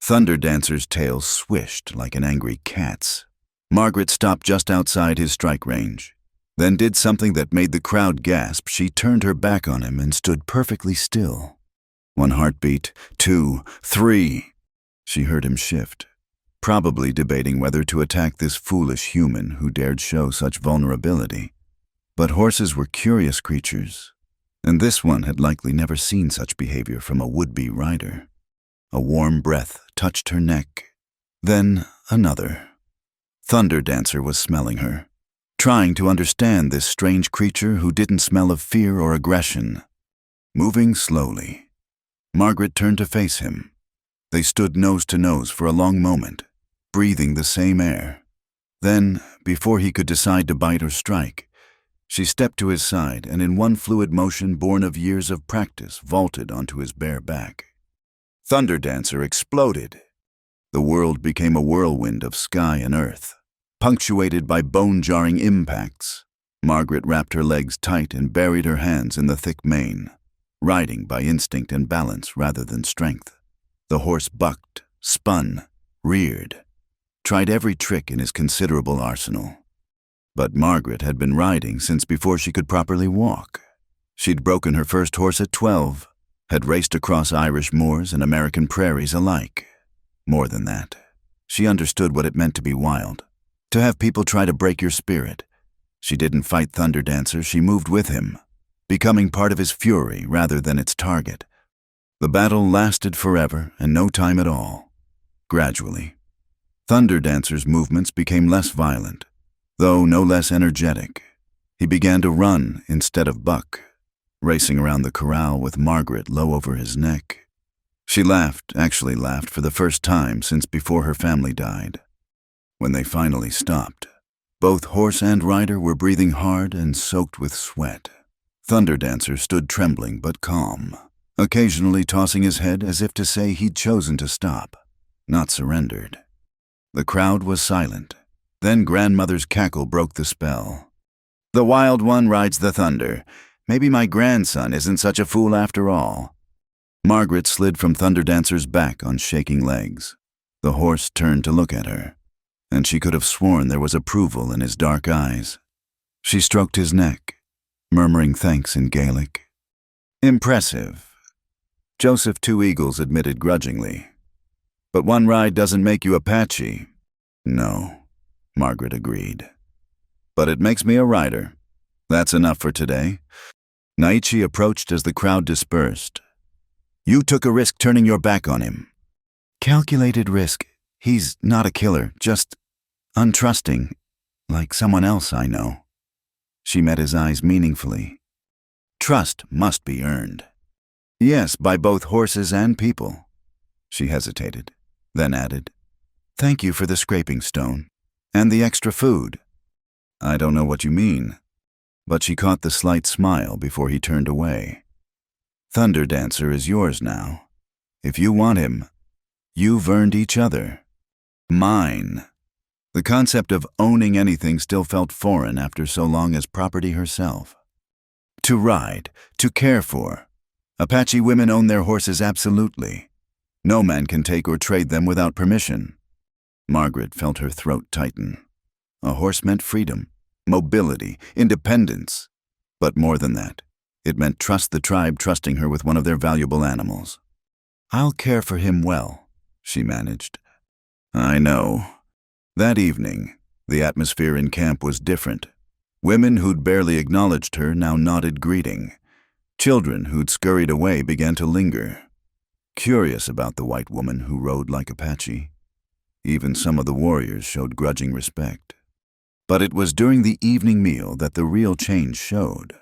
Thunderdancer's tail swished like an angry cat's. Margaret stopped just outside his strike range, then did something that made the crowd gasp. She turned her back on him and stood perfectly still. 1 heartbeat, 2, 3. She heard him shift, probably debating whether to attack this foolish human who dared show such vulnerability. But horses were curious creatures, and this one had likely never seen such behavior from a would-be rider. A warm breath touched her neck, then another. Thunderdancer was smelling her, trying to understand this strange creature who didn't smell of fear or aggression. Moving slowly, Margaret turned to face him. They stood nose to nose for a long moment, breathing the same air. Then, before he could decide to bite or strike, she stepped to his side and in one fluid motion born of years of practice vaulted onto his bare back. Thunderdancer exploded. The world became a whirlwind of sky and earth, punctuated by bone-jarring impacts. Margaret wrapped her legs tight and buried her hands in the thick mane, riding by instinct and balance rather than strength. The horse bucked, spun, reared, tried every trick in his considerable arsenal. But Margaret had been riding since before she could properly walk. She'd broken her first horse at 12, had raced across Irish moors and American prairies alike. More than that, she understood what it meant to be wild, to have people try to break your spirit. She didn't fight Thunderdancer, she moved with him, becoming part of his fury rather than its target. The battle lasted forever and no time at all. Gradually, Thunder Dancer's movements became less violent, though no less energetic. He began to run instead of buck, racing around the corral with Margaret low over his neck. She actually laughed for the first time since before her family died. When they finally stopped, both horse and rider were breathing hard and soaked with sweat. Thunder Dancer stood trembling but calm, occasionally tossing his head as if to say he'd chosen to stop, not surrendered. The crowd was silent. Then Grandmother's cackle broke the spell. "The wild one rides the thunder. Maybe my grandson isn't such a fool after all." Margaret slid from Thunder Dancer's back on shaking legs. The horse turned to look at her, and she could have sworn there was approval in his dark eyes. She stroked his neck, murmuring thanks in Gaelic. "Impressive," Joseph Two Eagles admitted grudgingly. "But one ride doesn't make you Apache." "No," Margaret agreed. "But it makes me a rider. That's enough for today." Naichi approached as the crowd dispersed. "You took a risk turning your back on him." "Calculated risk. He's not a killer, just untrusting, like someone else I know." She met his eyes meaningfully. "Trust must be earned." "Yes, by both horses and people." She hesitated, then added, "Thank you for the scraping stone, and the extra food." "I don't know what you mean." But she caught the slight smile before he turned away. "Thunder Dancer is yours now. If you want him, you've earned each other." "Mine." The concept of owning anything still felt foreign after so long as property herself. "To ride, to care for. Apache women own their horses absolutely. No man can take or trade them without permission." Margaret felt her throat tighten. A horse meant freedom, mobility, independence. But more than that, it meant trust the tribe trusting her with one of their valuable animals. "I'll care for him well," she managed. "I know." That evening, the atmosphere in camp was different. Women who'd barely acknowledged her now nodded greeting. Children who'd scurried away began to linger, curious about the white woman who rode like Apache. Even some of the warriors showed grudging respect. But it was during the evening meal that the real change showed.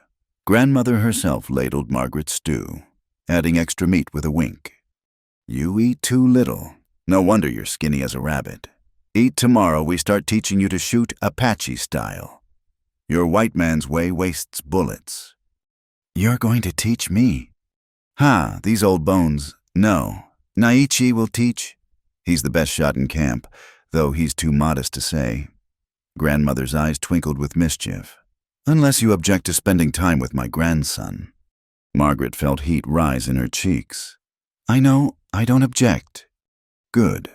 Grandmother herself ladled Margaret's stew, adding extra meat with a wink. "You eat too little. No wonder you're skinny as a rabbit. Eat tomorrow, we start teaching you to shoot Apache style. Your white man's way wastes bullets." "You're going to teach me?" "Ha, these old bones, no. Naichi will teach. He's the best shot in camp, though he's too modest to say." Grandmother's eyes twinkled with mischief. "Unless you object to spending time with my grandson." Margaret felt heat rise in her cheeks. "I know, I don't object." "Good.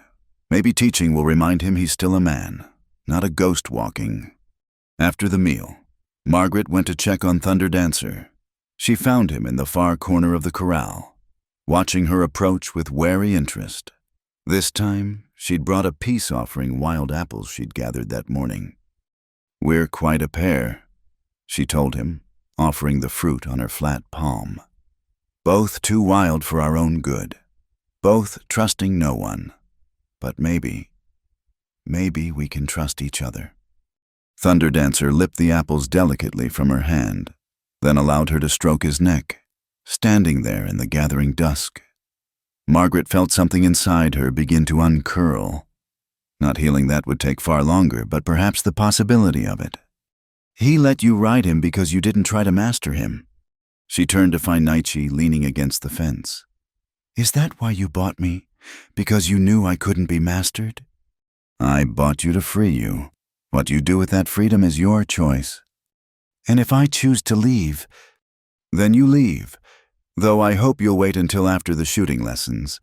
Maybe teaching will remind him he's still a man, not a ghost walking." After the meal, Margaret went to check on Thunder Dancer. She found him in the far corner of the corral, watching her approach with wary interest. This time, she'd brought a peace offering wild apples she'd gathered that morning. "We're quite a pair," she told him, offering the fruit on her flat palm. "Both too wild for our own good. Both trusting no one. But maybe we can trust each other." Thunder Dancer lipped the apples delicately from her hand, then allowed her to stroke his neck, standing there in the gathering dusk. Margaret felt something inside her begin to uncurl. Not healing that would take far longer, but perhaps the possibility of it. "He let you ride him because you didn't try to master him." She turned to find Naichi leaning against the fence. "Is that why you bought me? Because you knew I couldn't be mastered?" "I bought you to free you. What you do with that freedom is your choice." "And if I choose to leave?" "Then you leave. Though I hope you'll wait until after the shooting lessons.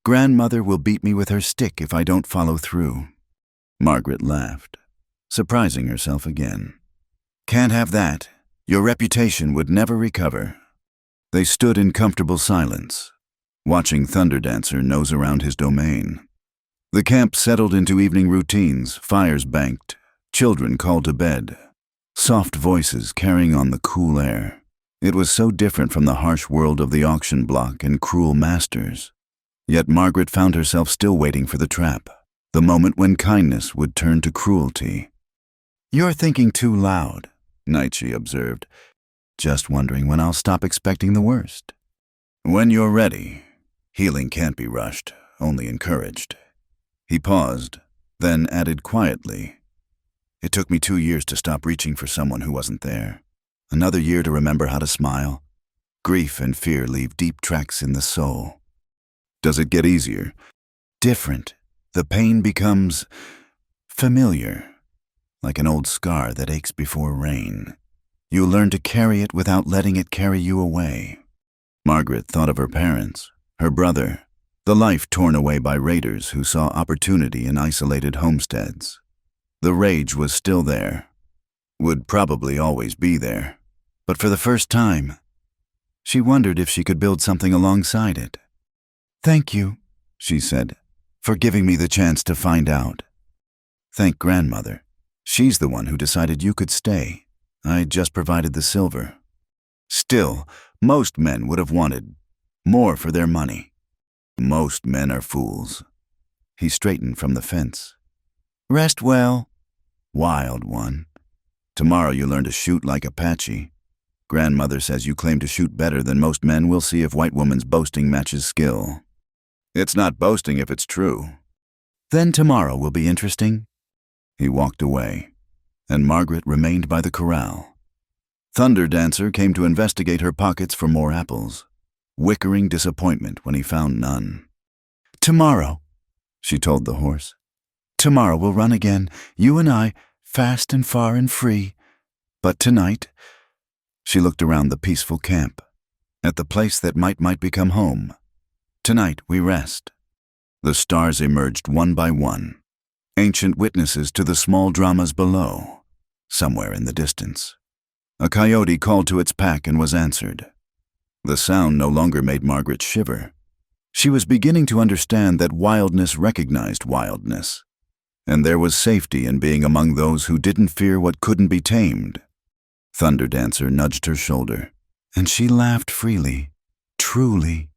Grandmother will beat me with her stick if I don't follow through." Margaret laughed, surprising herself again. "Can't have that. Your reputation would never recover." They stood in comfortable silence, watching Thunder Dancer nose around his domain. The camp settled into evening routines, fires banked, children called to bed, soft voices carrying on the cool air. It was so different from the harsh world of the auction block and cruel masters. Yet Margaret found herself still waiting for the trap, The moment when kindness would turn to cruelty. "You're thinking too loud," Nietzsche observed, "just wondering when I'll stop expecting the worst." "When you're ready. Healing can't be rushed, only encouraged." He paused, then added quietly, "It took me 2 years to stop reaching for someone who wasn't there. Another year to remember how to smile. Grief and fear leave deep tracks in the soul." "Does it get easier?" "Different. The pain becomes familiar, like an old scar that aches before rain. You learn to carry it without letting it carry you away." Margaret thought of her parents, her brother, the life torn away by raiders who saw opportunity in isolated homesteads. The rage was still there, would probably always be there, but for the first time, she wondered if she could build something alongside it. "Thank you," she said, "for giving me the chance to find out." "Thank grandmother. She's the one who decided you could stay. I just provided the silver." Still, most men would have wanted more for their money. Most men are fools. He straightened from the fence. "Rest well, wild one. Tomorrow you learn to shoot like Apache. Grandmother says you claim to shoot better than most men. We'll see if white woman's boasting matches skill." "It's not boasting if it's true." "Then tomorrow will be interesting." He walked away, and Margaret remained by the corral. Thunder Dancer came to investigate her pockets for more apples, wickering disappointment when he found none. "Tomorrow," she told the horse. "Tomorrow we'll run again, you and I, fast and far and free. But tonight," she looked around the peaceful camp, at the place that might become home. "Tonight we rest." The stars emerged one by one, ancient witnesses to the small dramas below, somewhere in the distance. A coyote called to its pack and was answered. The sound no longer made Margaret shiver. She was beginning to understand that wildness recognized wildness, and there was safety in being among those who didn't fear what couldn't be tamed. Thunder Dancer nudged her shoulder, and she laughed freely, truly,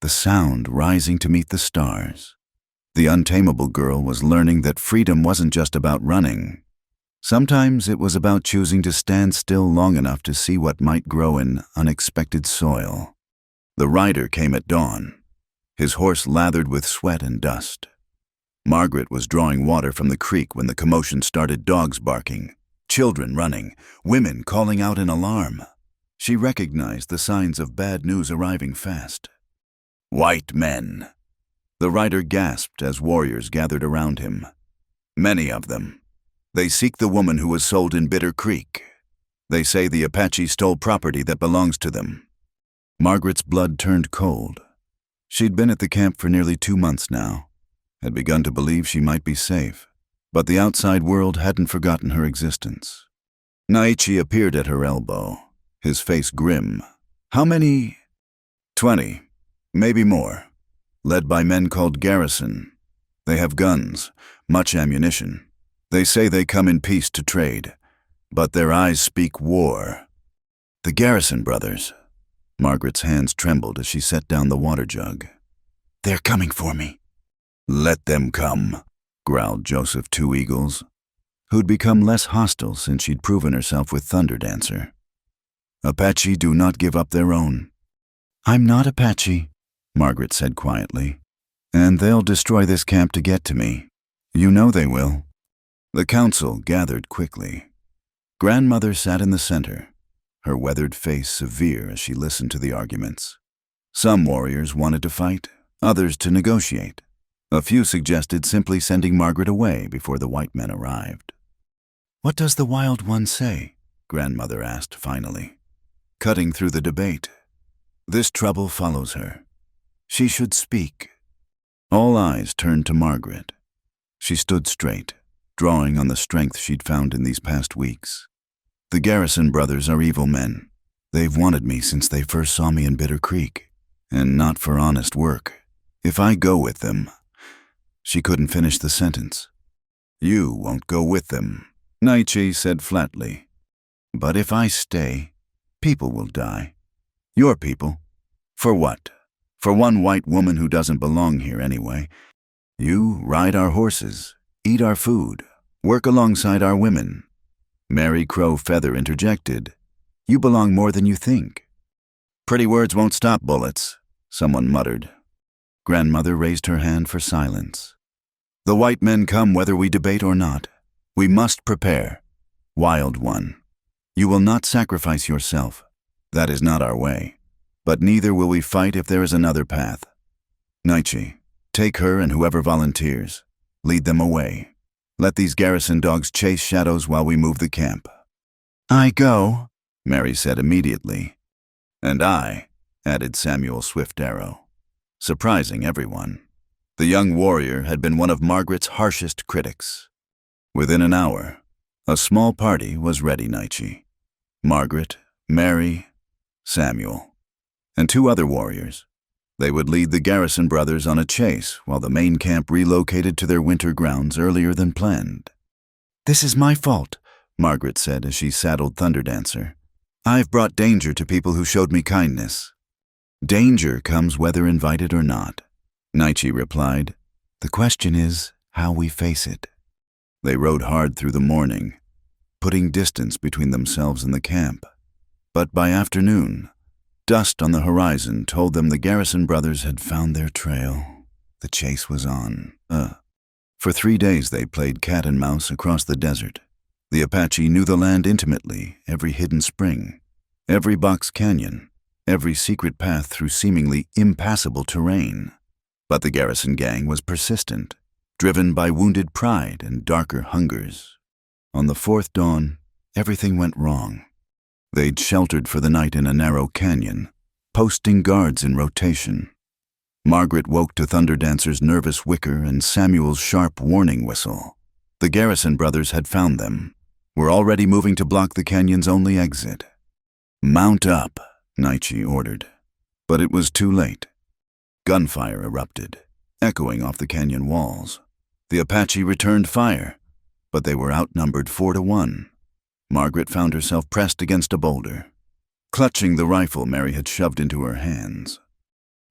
the sound rising to meet the stars. The Untamable girl was learning that freedom wasn't just about running. Sometimes it was about choosing to stand still long enough to see what might grow in unexpected soil. The rider came at dawn, his horse lathered with sweat and dust. Margaret was drawing water from the creek when the commotion started, dogs barking, children running, women calling out in alarm. She recognized the signs of bad news arriving fast. "White men." The rider gasped as warriors gathered around him. "Many of them. They seek the woman who was sold in Bitter Creek. They say the Apache stole property that belongs to them." Margaret's blood turned cold. She'd been at the camp for nearly 2 months now, had begun to believe she might be safe, but the outside world hadn't forgotten her existence. Nietzsche appeared at her elbow, his face grim. "How many?" 20, maybe more, led by men called Garrison. They have guns, much ammunition. They say they come in peace to trade, but their eyes speak war. "The Garrison brothers." Margaret's hands trembled as she set down the water jug. "They're coming for me." "Let them come," growled Joseph Two Eagles, who'd become less hostile since she'd proven herself with Thunder Dancer. "Apache do not give up their own." "I'm not Apache," Margaret said quietly, "and they'll destroy this camp to get to me. You know they will." The council gathered quickly. Grandmother sat in the center, her weathered face severe as she listened to the arguments. Some warriors wanted to fight, others to negotiate. A few suggested simply sending Margaret away before the white men arrived. "What does the Wild One say?" Grandmother asked finally, cutting through the debate. "This trouble follows her. She should speak." All eyes turned to Margaret. She stood straight, drawing on the strength she'd found in these past weeks. "The Garrison brothers are evil men. They've wanted me since they first saw me in Bitter Creek, and not for honest work. If I go with them—" She couldn't finish the sentence. "You won't go with them," Nietzsche said flatly. "But if I stay, people will die. Your people. For what? For one white woman who doesn't belong here anyway. You ride our horses, eat our food, work alongside our women. Mary Crow Feather interjected, "You belong more than you think." "Pretty words won't stop bullets," someone muttered. Grandmother raised her hand for silence. "The white men come whether we debate or not. We must prepare. Wild One, you will not sacrifice yourself. That is not our way. But neither will we fight if there is another path. Naichi, take her and whoever volunteers. Lead them away. Let these garrison dogs chase shadows while we move the camp." "I go," Mary said immediately. "And I," added Samuel Swift Arrow, surprising everyone. The young warrior had been one of Margaret's harshest critics. Within an hour, a small party was ready. Naichi, Margaret, Mary, Samuel, and 2 other warriors. They would lead the Garrison brothers on a chase while the main camp relocated to their winter grounds earlier than planned. "This is my fault," Margaret said as she saddled Thunderdancer. "I've brought danger to people who showed me kindness." "Danger comes whether invited or not," Naichi replied. "The question is how we face it." They rode hard through the morning, putting distance between themselves and the camp. But by afternoon, dust on the horizon told them the Garrison brothers had found their trail. The chase was on. For 3 days they played cat and mouse across the desert. The Apache knew the land intimately, every hidden spring, every box canyon, every secret path through seemingly impassable terrain. But the Garrison gang was persistent, driven by wounded pride and darker hungers. On the 4th dawn, everything went wrong. They'd sheltered for the night in a narrow canyon, posting guards in rotation. Margaret woke to Thunderdancer's nervous whicker and Samuel's sharp warning whistle. The Garrison brothers had found them, were already moving to block the canyon's only exit. "Mount up," Naichi ordered. But it was too late. Gunfire erupted, echoing off the canyon walls. The Apache returned fire, but they were outnumbered 4 to 1. Margaret found herself pressed against a boulder, clutching the rifle Mary had shoved into her hands.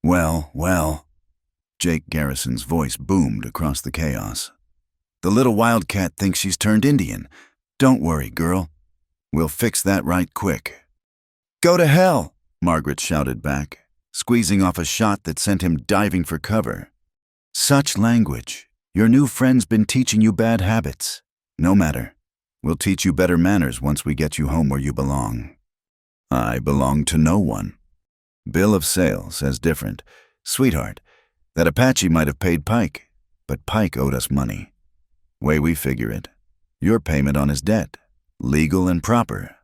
Well, Jake Garrison's voice boomed across the chaos. "The little wildcat thinks she's turned Indian. Don't worry, girl. We'll fix that right quick." "Go to hell," Margaret shouted back, squeezing off a shot that sent him diving for cover. "Such language. Your new friend's been teaching you bad habits. No matter. We'll teach you better manners once we get you home where you belong." "I belong to no one. Bill of sale says different. Sweetheart, that Apache might have paid Pike, but Pike owed us money. Way we figure it, your payment on his debt, legal and proper."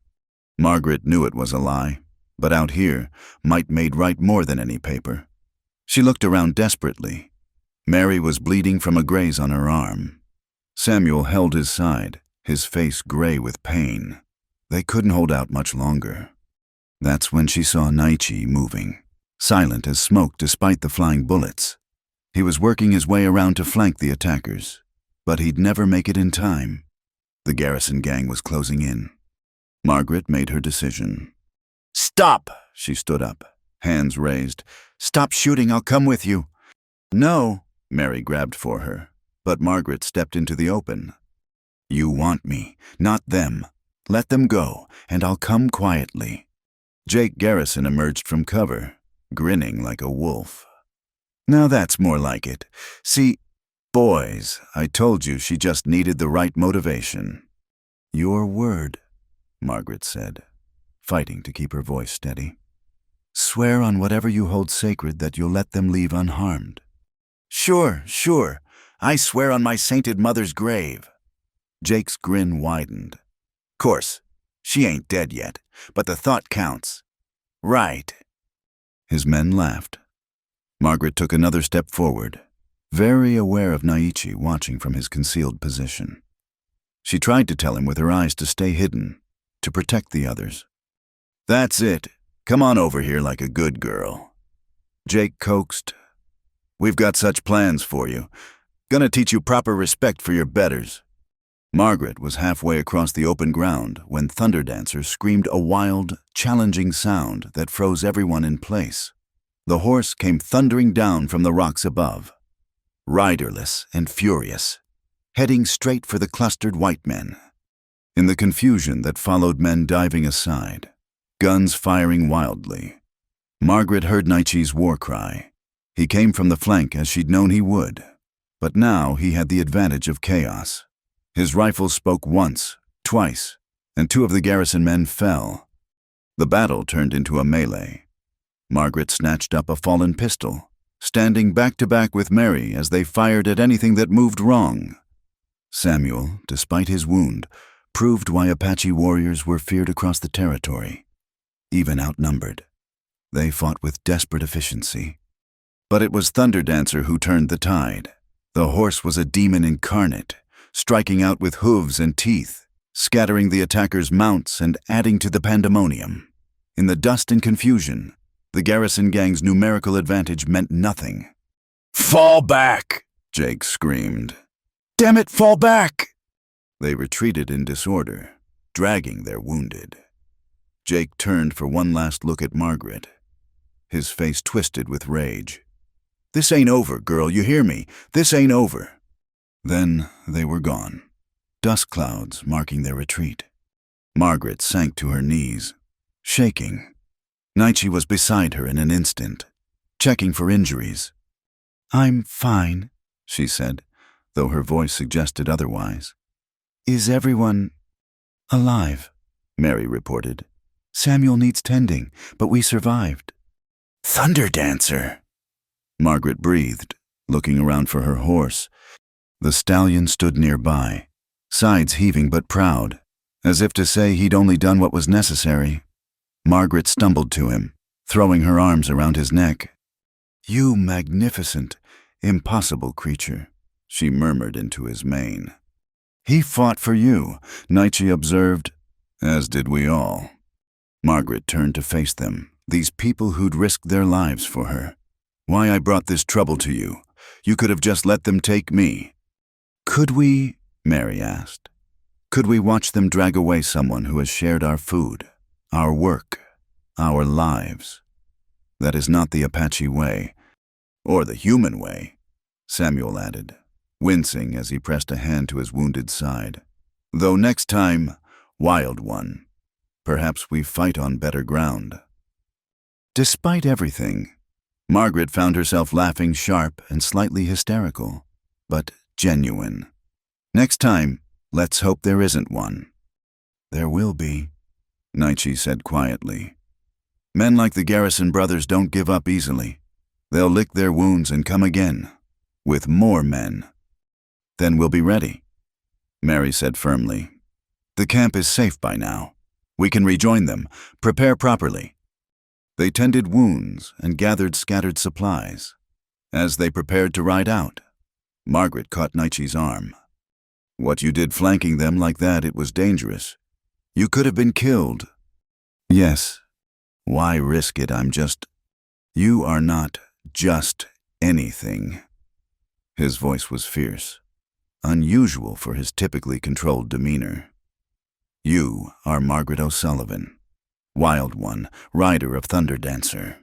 Margaret knew it was a lie, but out here, might made right more than any paper. She looked around desperately. Mary was bleeding from a graze on her arm. Samuel held his side, his face gray with pain. They couldn't hold out much longer. That's when she saw Naichi moving, silent as smoke despite the flying bullets. He was working his way around to flank the attackers, but he'd never make it in time. The Garrison gang was closing in. Margaret made her decision. "Stop!" She stood up, hands raised. "Stop shooting, I'll come with you." "No," Mary grabbed for her, but Margaret stepped into the open. "You want me, not them. Let them go, and I'll come quietly." Jake Garrison emerged from cover, grinning like a wolf. "Now that's more like it. See, boys, I told you she just needed the right motivation." "Your word," Margaret said, fighting to keep her voice steady. "Swear on whatever you hold sacred that you'll let them leave unharmed." Sure. I swear on my sainted mother's grave." Jake's grin widened. "Course, she ain't dead yet, but the thought counts." "Right." His men laughed. Margaret took another step forward, very aware of Naichi watching from his concealed position. She tried to tell him with her eyes to stay hidden, to protect the others. "That's it. Come on over here like a good girl." Jake coaxed. "We've got such plans for you. Gonna teach you proper respect for your betters." Margaret was halfway across the open ground when Thunderdancer screamed a wild, challenging sound that froze everyone in place. The horse came thundering down from the rocks above. riderless and furious, heading straight for the clustered white men. In the confusion that followed men diving aside, guns firing wildly, Margaret heard Naichi's war cry. He came from the flank as she'd known he would, but now he had the advantage of chaos. His rifle spoke once, twice, and 2 of the garrison men fell. The battle turned into a melee. Margaret snatched up a fallen pistol, standing back to back with Mary as they fired at anything that moved wrong. Samuel, despite his wound, proved why Apache warriors were feared across the territory. Even outnumbered, they fought with desperate efficiency. But it was Thunderdancer who turned the tide. The horse was a demon incarnate, striking out with hooves and teeth, scattering the attackers' mounts and adding to the pandemonium. In the dust and confusion, the garrison gang's numerical advantage meant nothing. "Fall back!" Jake screamed. "Damn it, fall back!" They retreated in disorder, dragging their wounded. Jake turned for one last look at Margaret, his face twisted with rage. "This ain't over, girl, you hear me? This ain't over." Then they were gone, dust clouds marking their retreat. Margaret sank to her knees, shaking. Naichi was beside her in an instant, checking for injuries. "I'm fine," she said, though her voice suggested otherwise. "Is everyone alive?" Mary reported. "Samuel needs tending, but we survived." "Thunderdancer," Margaret breathed, looking around for her horse. The stallion stood nearby, sides heaving but proud, as if to say he'd only done what was necessary. Margaret stumbled to him, throwing her arms around his neck. "You magnificent, impossible creature," she murmured into his mane. "He fought for you," Naichi observed, "as did we all." Margaret turned to face them, these people who'd risked their lives for her. "Why I brought this trouble to you? You could have just let them take me." "Could we?" Mary asked. "Could we watch them drag away someone who has shared our food, our work, our lives? That is not the Apache way, or the human way," Samuel added, wincing as he pressed a hand to his wounded side. "Though next time, Wild One, perhaps we fight on better ground." Despite everything, Margaret found herself laughing sharp and slightly hysterical, but genuine. "Next time, let's hope there isn't one." "There will be," Naichi said quietly. "Men like the Garrison brothers don't give up easily. They'll lick their wounds and come again, with more men." "Then we'll be ready," Mary said firmly. "The camp is safe by now. We can rejoin them, prepare properly." They tended wounds and gathered scattered supplies. As they prepared to ride out, Margaret caught Naichi's arm. "What you did flanking them like that, it was dangerous. You could have been killed." "Yes. Why risk it? You are not just anything." His voice was fierce, unusual for his typically controlled demeanor. "You are Margaret O'Sullivan, Wild One, rider of Thunderdancer.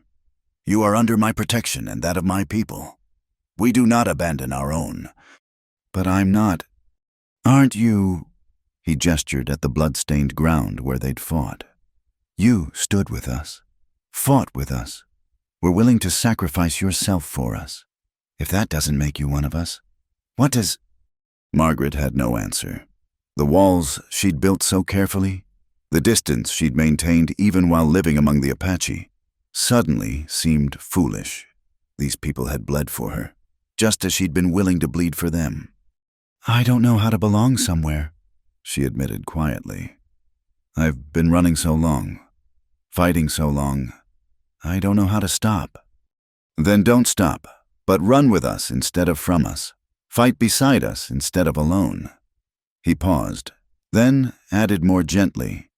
You are under my protection and that of my people. We do not abandon our own." "But I'm not. Aren't you?" He gestured at the blood-stained ground where they'd fought. "You stood with us, fought with us, were willing to sacrifice yourself for us. If that doesn't make you one of us, what does?" Margaret had no answer. The walls she'd built so carefully, the distance she'd maintained even while living among the Apache, suddenly seemed foolish. These people had bled for her, just as she'd been willing to bleed for them. "I don't know how to belong somewhere," she admitted quietly. "I've been running so long, fighting so long, I don't know how to stop." "Then don't stop, but run with us instead of from us. Fight beside us instead of alone." He paused, then added more gently,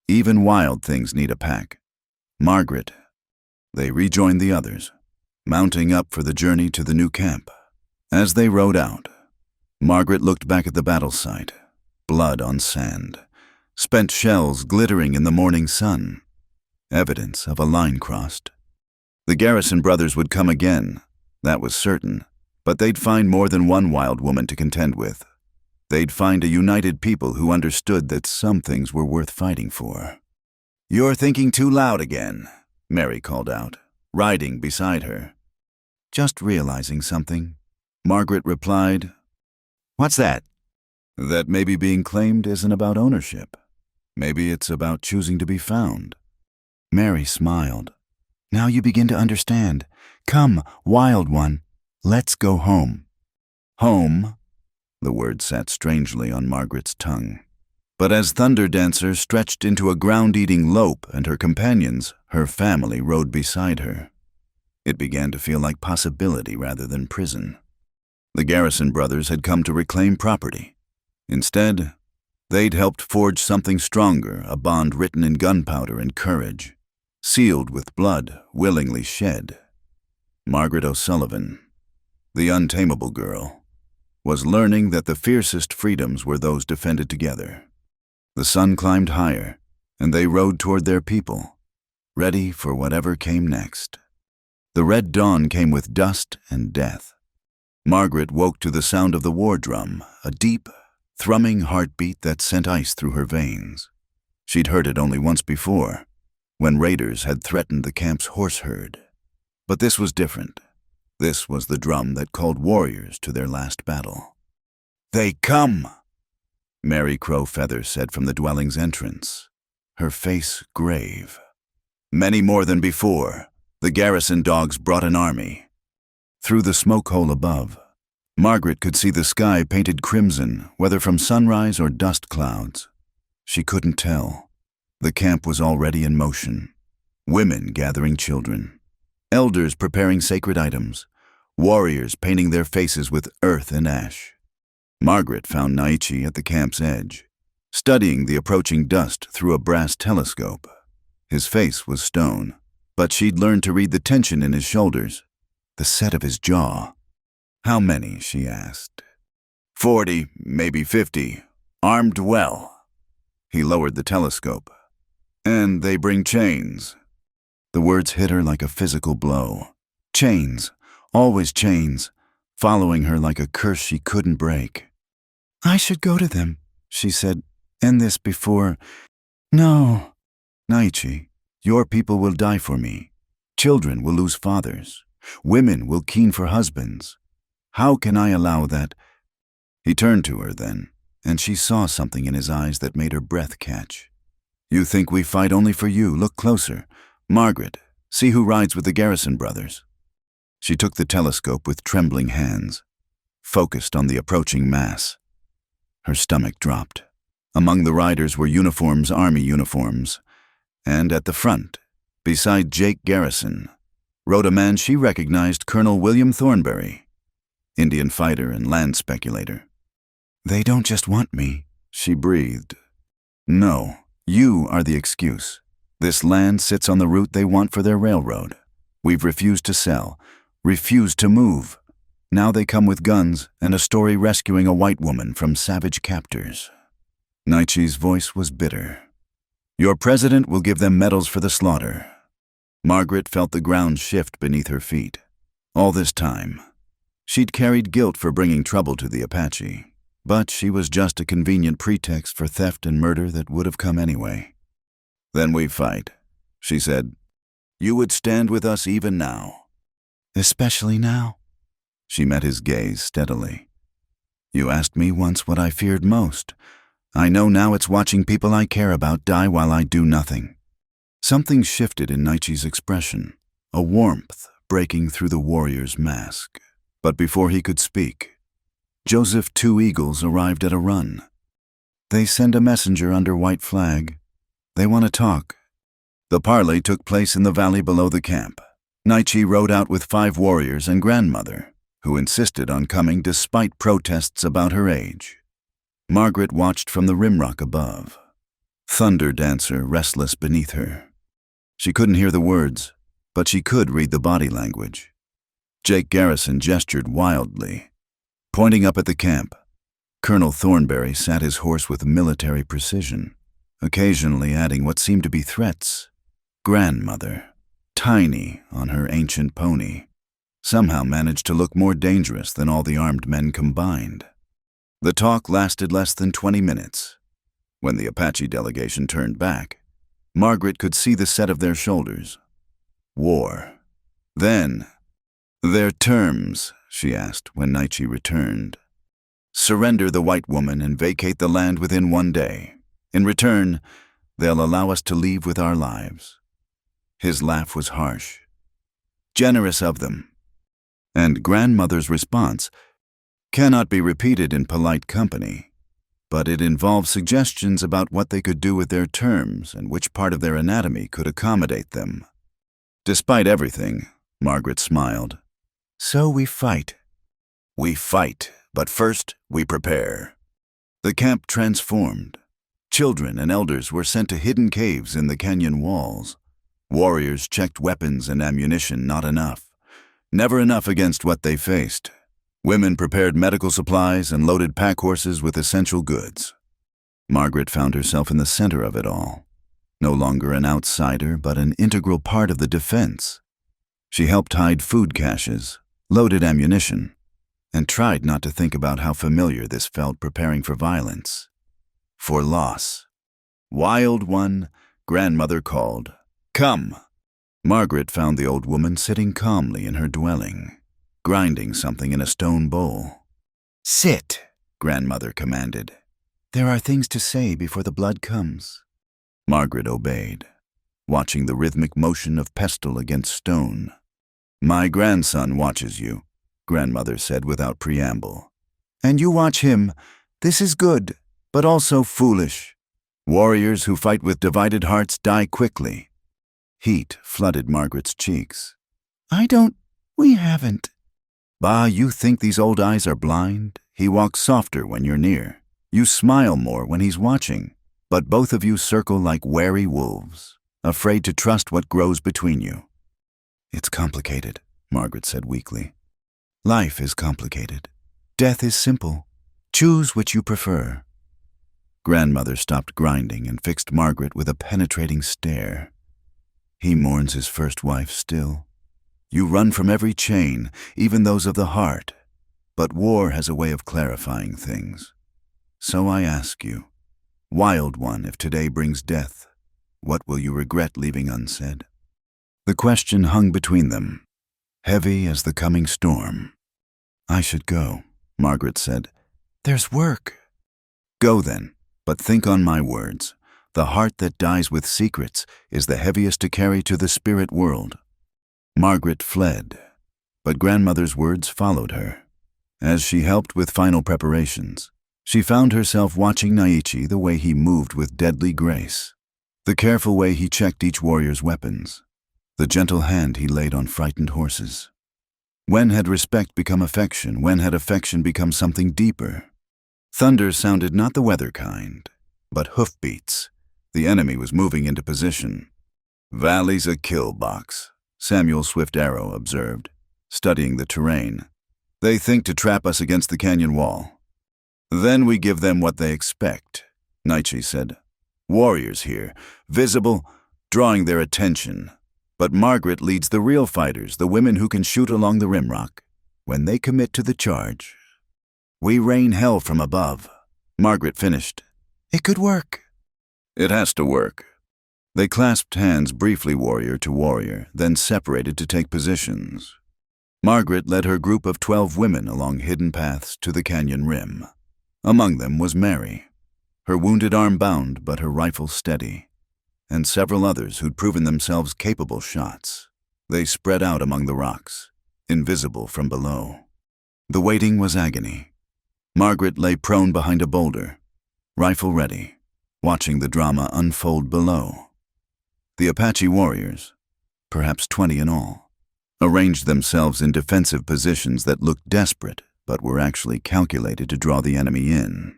"Even wild things need a pack. Margaret." They rejoined the others, mounting up for the journey to the new camp. As they rode out, Margaret looked back at the battle site, blood on sand, spent shells glittering in the morning sun, evidence of a line crossed. The Garrison brothers would come again, that was certain, But they'd find more than one wild woman to contend with. They'd find a united people who understood that some things were worth fighting for. "You're thinking too loud again," Mary called out, riding beside her. "Just realizing something," Margaret replied. "What's that?" "That maybe being claimed isn't about ownership. Maybe it's about choosing to be found." Mary smiled. "Now you begin to understand. Come, wild one, let's go home." Home? The word sat strangely on Margaret's tongue. But as Thunder Dancer stretched into a ground-eating lope and her companions, her family, rode beside her, it began to feel like possibility rather than prison. The Garrison brothers had come to reclaim property. Instead, they'd helped forge something stronger, a bond written in gunpowder and courage, sealed with blood willingly shed. Margaret O'Sullivan, the untamable girl, was learning that the fiercest freedoms were those defended together. The sun climbed higher, and they rode toward their people, ready for whatever came next. The red dawn came with dust and death. Margaret woke to the sound of the war drum, a deep, thrumming heartbeat that sent ice through her veins. She'd heard it only once before, when raiders had threatened the camp's horse herd. But this was different. This was the drum that called warriors to their last battle. "They come!" Mary Crow Feather said from the dwelling's entrance, her face grave. Many more than before, the garrison dogs brought an army. Through the smoke hole above, Margaret could see the sky painted crimson, whether from sunrise or dust clouds. She couldn't tell. The camp was already in motion. Women gathering children, elders preparing sacred items, warriors painting their faces with earth and ash. Margaret found Naichi at the camp's edge, studying the approaching dust through a brass telescope. His face was stone, but she'd learned to read the tension in his shoulders, the set of his jaw. "How many?" she asked. 40, maybe 50, armed well." He lowered the telescope. "And they bring chains." The words hit her like a physical blow. Chains, always chains, following her like a curse she couldn't break. "I should go to them," she said. "End this before—" "No." "Naichi, your people will die for me. Children will lose fathers. Women will keen for husbands. How can I allow that?" He turned to her then, and she saw something in his eyes that made her breath catch. "You think we fight only for you? Look closer. Margaret, see who rides with the Garrison brothers." She took the telescope with trembling hands, focused on the approaching mass. Her stomach dropped. Among the riders were uniforms, army uniforms, and at the front, beside Jake Garrison, rode a man she recognized, Colonel William Thornberry, Indian fighter and land speculator. "They don't just want me," she breathed. "No, you are the excuse. This land sits on the route they want for their railroad. We've refused to sell, refused to move. Now they come with guns and a story rescuing a white woman from savage captors." Naichi's voice was bitter. "Your president will give them medals for the slaughter." Margaret felt the ground shift beneath her feet. All this time, she'd carried guilt for bringing trouble to the Apache, but she was just a convenient pretext for theft and murder that would have come anyway. "Then we fight," she said. "You would stand with us even now." "Especially now?" She met his gaze steadily. "You asked me once what I feared most. I know now it's watching people I care about die while I do nothing." Something shifted in Naichi's expression, a warmth breaking through the warrior's mask. But before he could speak, Joseph Two Eagles arrived at a run. "They send a messenger under white flag. They want to talk." The parley took place in the valley below the camp. Naichi rode out with 5 warriors and grandmother, who insisted on coming despite protests about her age. Margaret watched from the rimrock above, Thunder Dancer restless beneath her. She couldn't hear the words, but she could read the body language. Jake Garrison gestured wildly, pointing up at the camp. Colonel Thornberry sat his horse with military precision, occasionally adding what seemed to be threats. Grandmother, tiny on her ancient pony, somehow managed to look more dangerous than all the armed men combined. The talk lasted less than 20 minutes. When the Apache delegation turned back, Margaret could see the set of their shoulders. War. Then, their terms, she asked when Naichi returned. Surrender the white woman and vacate the land within 1 day. In return, they'll allow us to leave with our lives. His laugh was harsh. Generous of them. And grandmother's response cannot be repeated in polite company, but it involved suggestions about what they could do with their terms and which part of their anatomy could accommodate them. Despite everything, Margaret smiled. So we fight. We fight, but first we prepare. The camp transformed. Children and elders were sent to hidden caves in the canyon walls. Warriors checked weapons and ammunition, not enough. Never enough against what they faced. Women prepared medical supplies and loaded pack horses with essential goods. Margaret found herself in the center of it all. No longer an outsider, but an integral part of the defense. She helped hide food caches, loaded ammunition, and tried not to think about how familiar this felt preparing for violence. For loss. Wild one, grandmother called. Come. Margaret found the old woman sitting calmly in her dwelling, grinding something in a stone bowl. Sit, grandmother commanded. There are things to say before the blood comes. Margaret obeyed, watching the rhythmic motion of pestle against stone. My grandson watches you, grandmother said without preamble. And you watch him. This is good, but also foolish. Warriors who fight with divided hearts die quickly. Heat flooded Margaret's cheeks. We haven't. Bah, you think these old eyes are blind? He walks softer when you're near. You smile more when he's watching. But both of you circle like wary wolves, afraid to trust what grows between you. It's complicated, Margaret said weakly. Life is complicated. Death is simple. Choose which you prefer. Grandmother stopped grinding and fixed Margaret with a penetrating stare. He mourns his first wife still. You run from every chain, even those of the heart. But war has a way of clarifying things. So I ask you, Wild one, if today brings death, what will you regret leaving unsaid? The question hung between them, heavy as the coming storm. I should go, Margaret said. There's work. Go then, but think on my words. The heart that dies with secrets is the heaviest to carry to the spirit world. Margaret fled, but grandmother's words followed her. As she helped with final preparations, she found herself watching Naichi the way he moved with deadly grace, the careful way he checked each warrior's weapons, the gentle hand he laid on frightened horses. When had respect become affection? When had affection become something deeper? Thunder sounded not the weather kind, but hoofbeats. The enemy was moving into position. Valley's a kill box, Samuel Swift Arrow observed, studying the terrain. They think to trap us against the canyon wall. Then we give them what they expect, Naichi said. Warriors here, visible, drawing their attention. But Margaret leads the real fighters, the women who can shoot along the rimrock. When they commit to the charge, we rain hell from above. Margaret finished. It could work. It has to work. They clasped hands briefly, warrior to warrior, then separated to take positions. Margaret led her group of 12 women along hidden paths to the canyon rim. Among them was Mary, her wounded arm bound but her rifle steady, and several others who'd proven themselves capable shots. They spread out among the rocks, invisible from below. The waiting was agony. Margaret lay prone behind a boulder, rifle ready, watching the drama unfold below. The Apache warriors, perhaps 20 in all, arranged themselves in defensive positions that looked desperate but were actually calculated to draw the enemy in.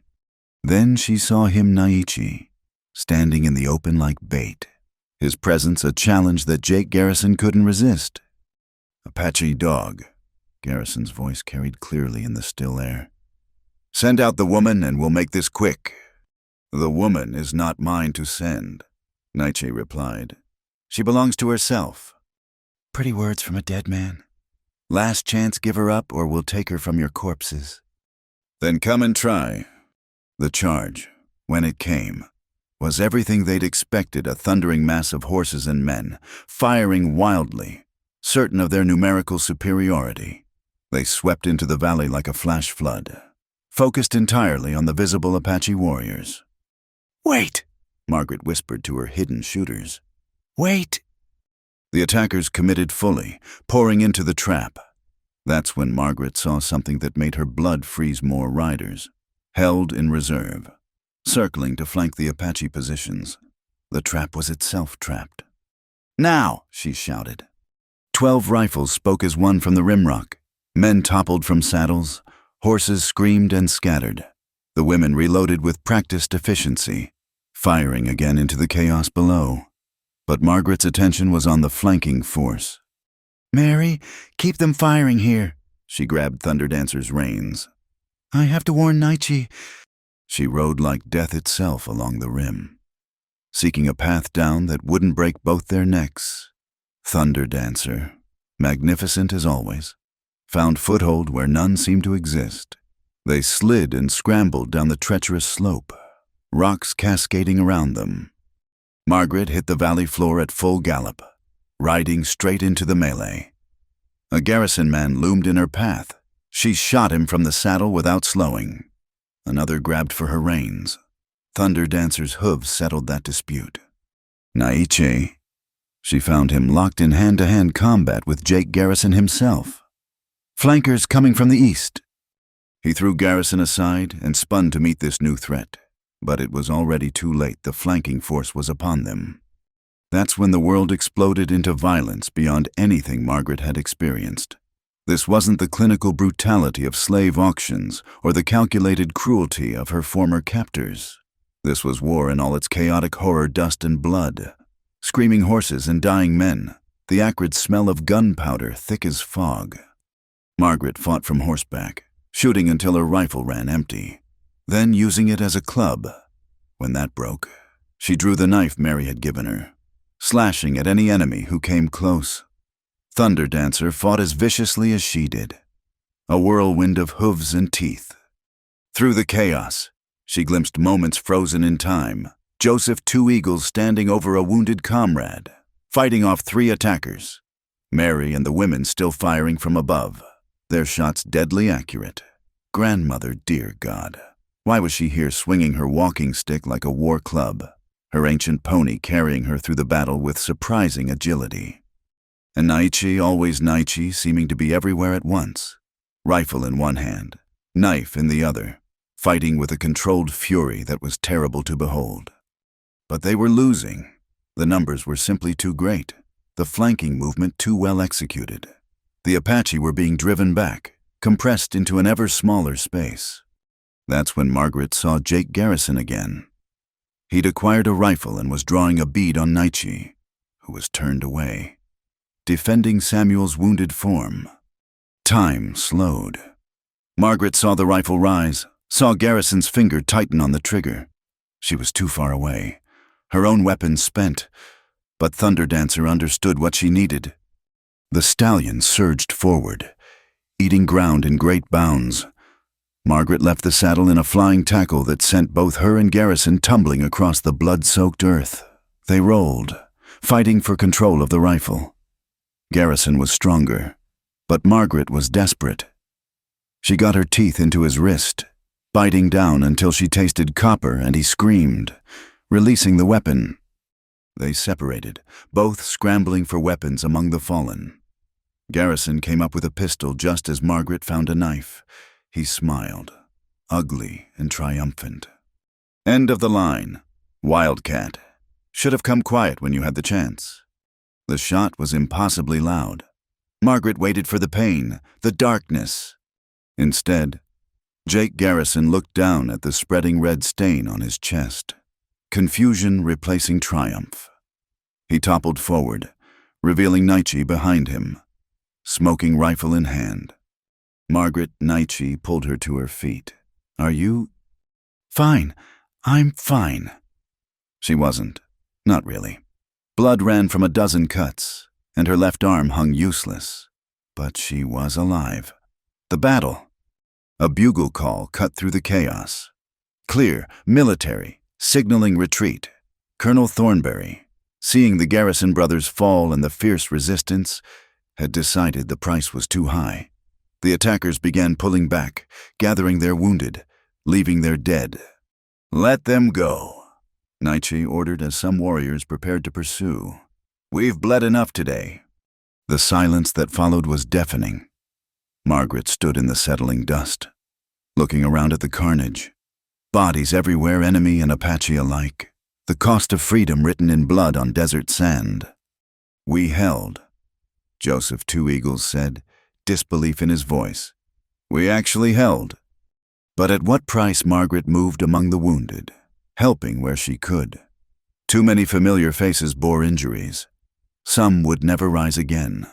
Then she saw him, Naichi, standing in the open like bait, his presence a challenge that Jake Garrison couldn't resist. Apache dog, Garrison's voice carried clearly in the still air. Send out the woman and we'll make this quick. The woman is not mine to send, Naichi replied. She belongs to herself. Pretty words from a dead man. Last chance, give her up or we'll take her from your corpses. Then come and try. The charge, when it came, was everything they'd expected, a thundering mass of horses and men, firing wildly, certain of their numerical superiority. They swept into the valley like a flash flood, focused entirely on the visible Apache warriors. "Wait!" Margaret whispered to her hidden shooters. "Wait!" The attackers committed fully, pouring into the trap. That's when Margaret saw something that made her blood freeze. More riders, held in reserve, circling to flank the Apache positions. The trap was itself trapped. "Now!" she shouted. 12 rifles spoke as one from the rimrock. Men toppled from saddles, horses screamed and scattered. The women reloaded with practiced efficiency, firing again into the chaos below. But Margaret's attention was on the flanking force. "Mary, keep them firing here." She grabbed Thunderdancer's reins. "I have to warn Naichi." She rode like death itself along the rim, seeking a path down that wouldn't break both their necks. Thunderdancer, magnificent as always, found foothold where none seemed to exist. They slid and scrambled down the treacherous slope, rocks cascading around them. Margaret hit the valley floor at full gallop, riding straight into the melee. A garrison man loomed in her path. She shot him from the saddle without slowing. Another grabbed for her reins. Thunderdancer's hooves settled that dispute. Naiche. She found him locked in hand-to-hand combat with Jake Garrison himself. Flankers coming from the east. He threw Garrison aside and spun to meet this new threat. But it was already too late. The flanking force was upon them. That's when the world exploded into violence beyond anything Margaret had experienced. This wasn't the clinical brutality of slave auctions or the calculated cruelty of her former captors. This was war in all its chaotic horror, dust and blood. Screaming horses and dying men, the acrid smell of gunpowder thick as fog. Margaret fought from horseback, shooting until her rifle ran empty, then using it as a club. When that broke, she drew the knife Mary had given her, slashing at any enemy who came close. Thunderdancer fought as viciously as she did, a whirlwind of hooves and teeth. Through the chaos, she glimpsed moments frozen in time. Joseph Two Eagles standing over a wounded comrade, fighting off 3 attackers. Mary and the women still firing from above, their shots deadly accurate. Grandmother, dear God, why was she here swinging her walking stick like a war club, her ancient pony carrying her through the battle with surprising agility? And Naichi, always Naichi, seeming to be everywhere at once, rifle in one hand, knife in the other, fighting with a controlled fury that was terrible to behold. But they were losing. The numbers were simply too great, the flanking movement too well executed. The Apache were being driven back, compressed into an ever smaller space. That's when Margaret saw Jake Garrison again. He'd acquired a rifle and was drawing a bead on Naichi, who was turned away, defending Samuel's wounded form. Time slowed. Margaret saw the rifle rise, saw Garrison's finger tighten on the trigger. She was too far away, her own weapon spent, but Thunderdancer understood what she needed. The stallion surged forward, eating ground in great bounds. Margaret left the saddle in a flying tackle that sent both her and Garrison tumbling across the blood-soaked earth. They rolled, fighting for control of the rifle. Garrison was stronger, but Margaret was desperate. She got her teeth into his wrist, biting down until she tasted copper, and he screamed, releasing the weapon. They separated, both scrambling for weapons among the fallen. Garrison came up with a pistol just as Margaret found a knife. He smiled, ugly and triumphant. End of the line. Wildcat. Should have come quiet when you had the chance. The shot was impossibly loud. Margaret waited for the pain, the darkness. Instead, Jake Garrison looked down at the spreading red stain on his chest. Confusion replacing triumph. He toppled forward, revealing Naichi behind him, smoking rifle in hand. Margaret Naichi pulled her to her feet. "Are you?" "Fine. I'm fine." She wasn't. Not really. Blood ran from a dozen cuts, and her left arm hung useless. but she was alive. The battle. A bugle call cut through the chaos. Clear, military, signaling retreat. Colonel Thornberry, seeing the Garrison brothers fall and the fierce resistance, had decided the price was too high. The attackers began pulling back, gathering their wounded, leaving their dead. "Let them go," Nietzsche ordered as some warriors prepared to pursue. "We've bled enough today." The silence that followed was deafening. Margaret stood in the settling dust, looking around at the carnage. Bodies everywhere, enemy and Apache alike. The cost of freedom written in blood on desert sand. "We held," Joseph Two Eagles said, disbelief in his voice. "We actually held." But at what price? Margaret moved among the wounded, helping where she could. Too many familiar faces bore injuries. Some would never rise again.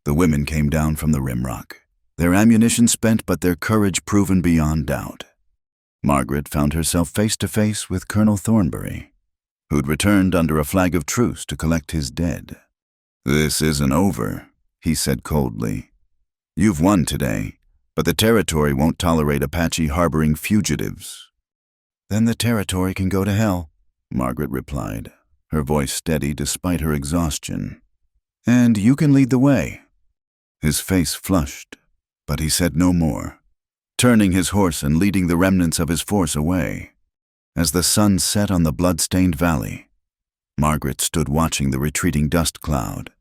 The women came down from the rimrock, their ammunition spent but their courage proven beyond doubt. Margaret found herself face to face with Colonel Thornberry, who'd returned under a flag of truce to collect his dead. "This isn't over," he said coldly. "You've won today, but the territory won't tolerate Apache harboring fugitives." "Then the territory can go to hell," Margaret replied, her voice steady despite her exhaustion. "And you can lead the way." His face flushed, but he said no more, turning his horse and leading the remnants of his force away. As the sun set on the blood-stained valley, Margaret stood watching the retreating dust cloud.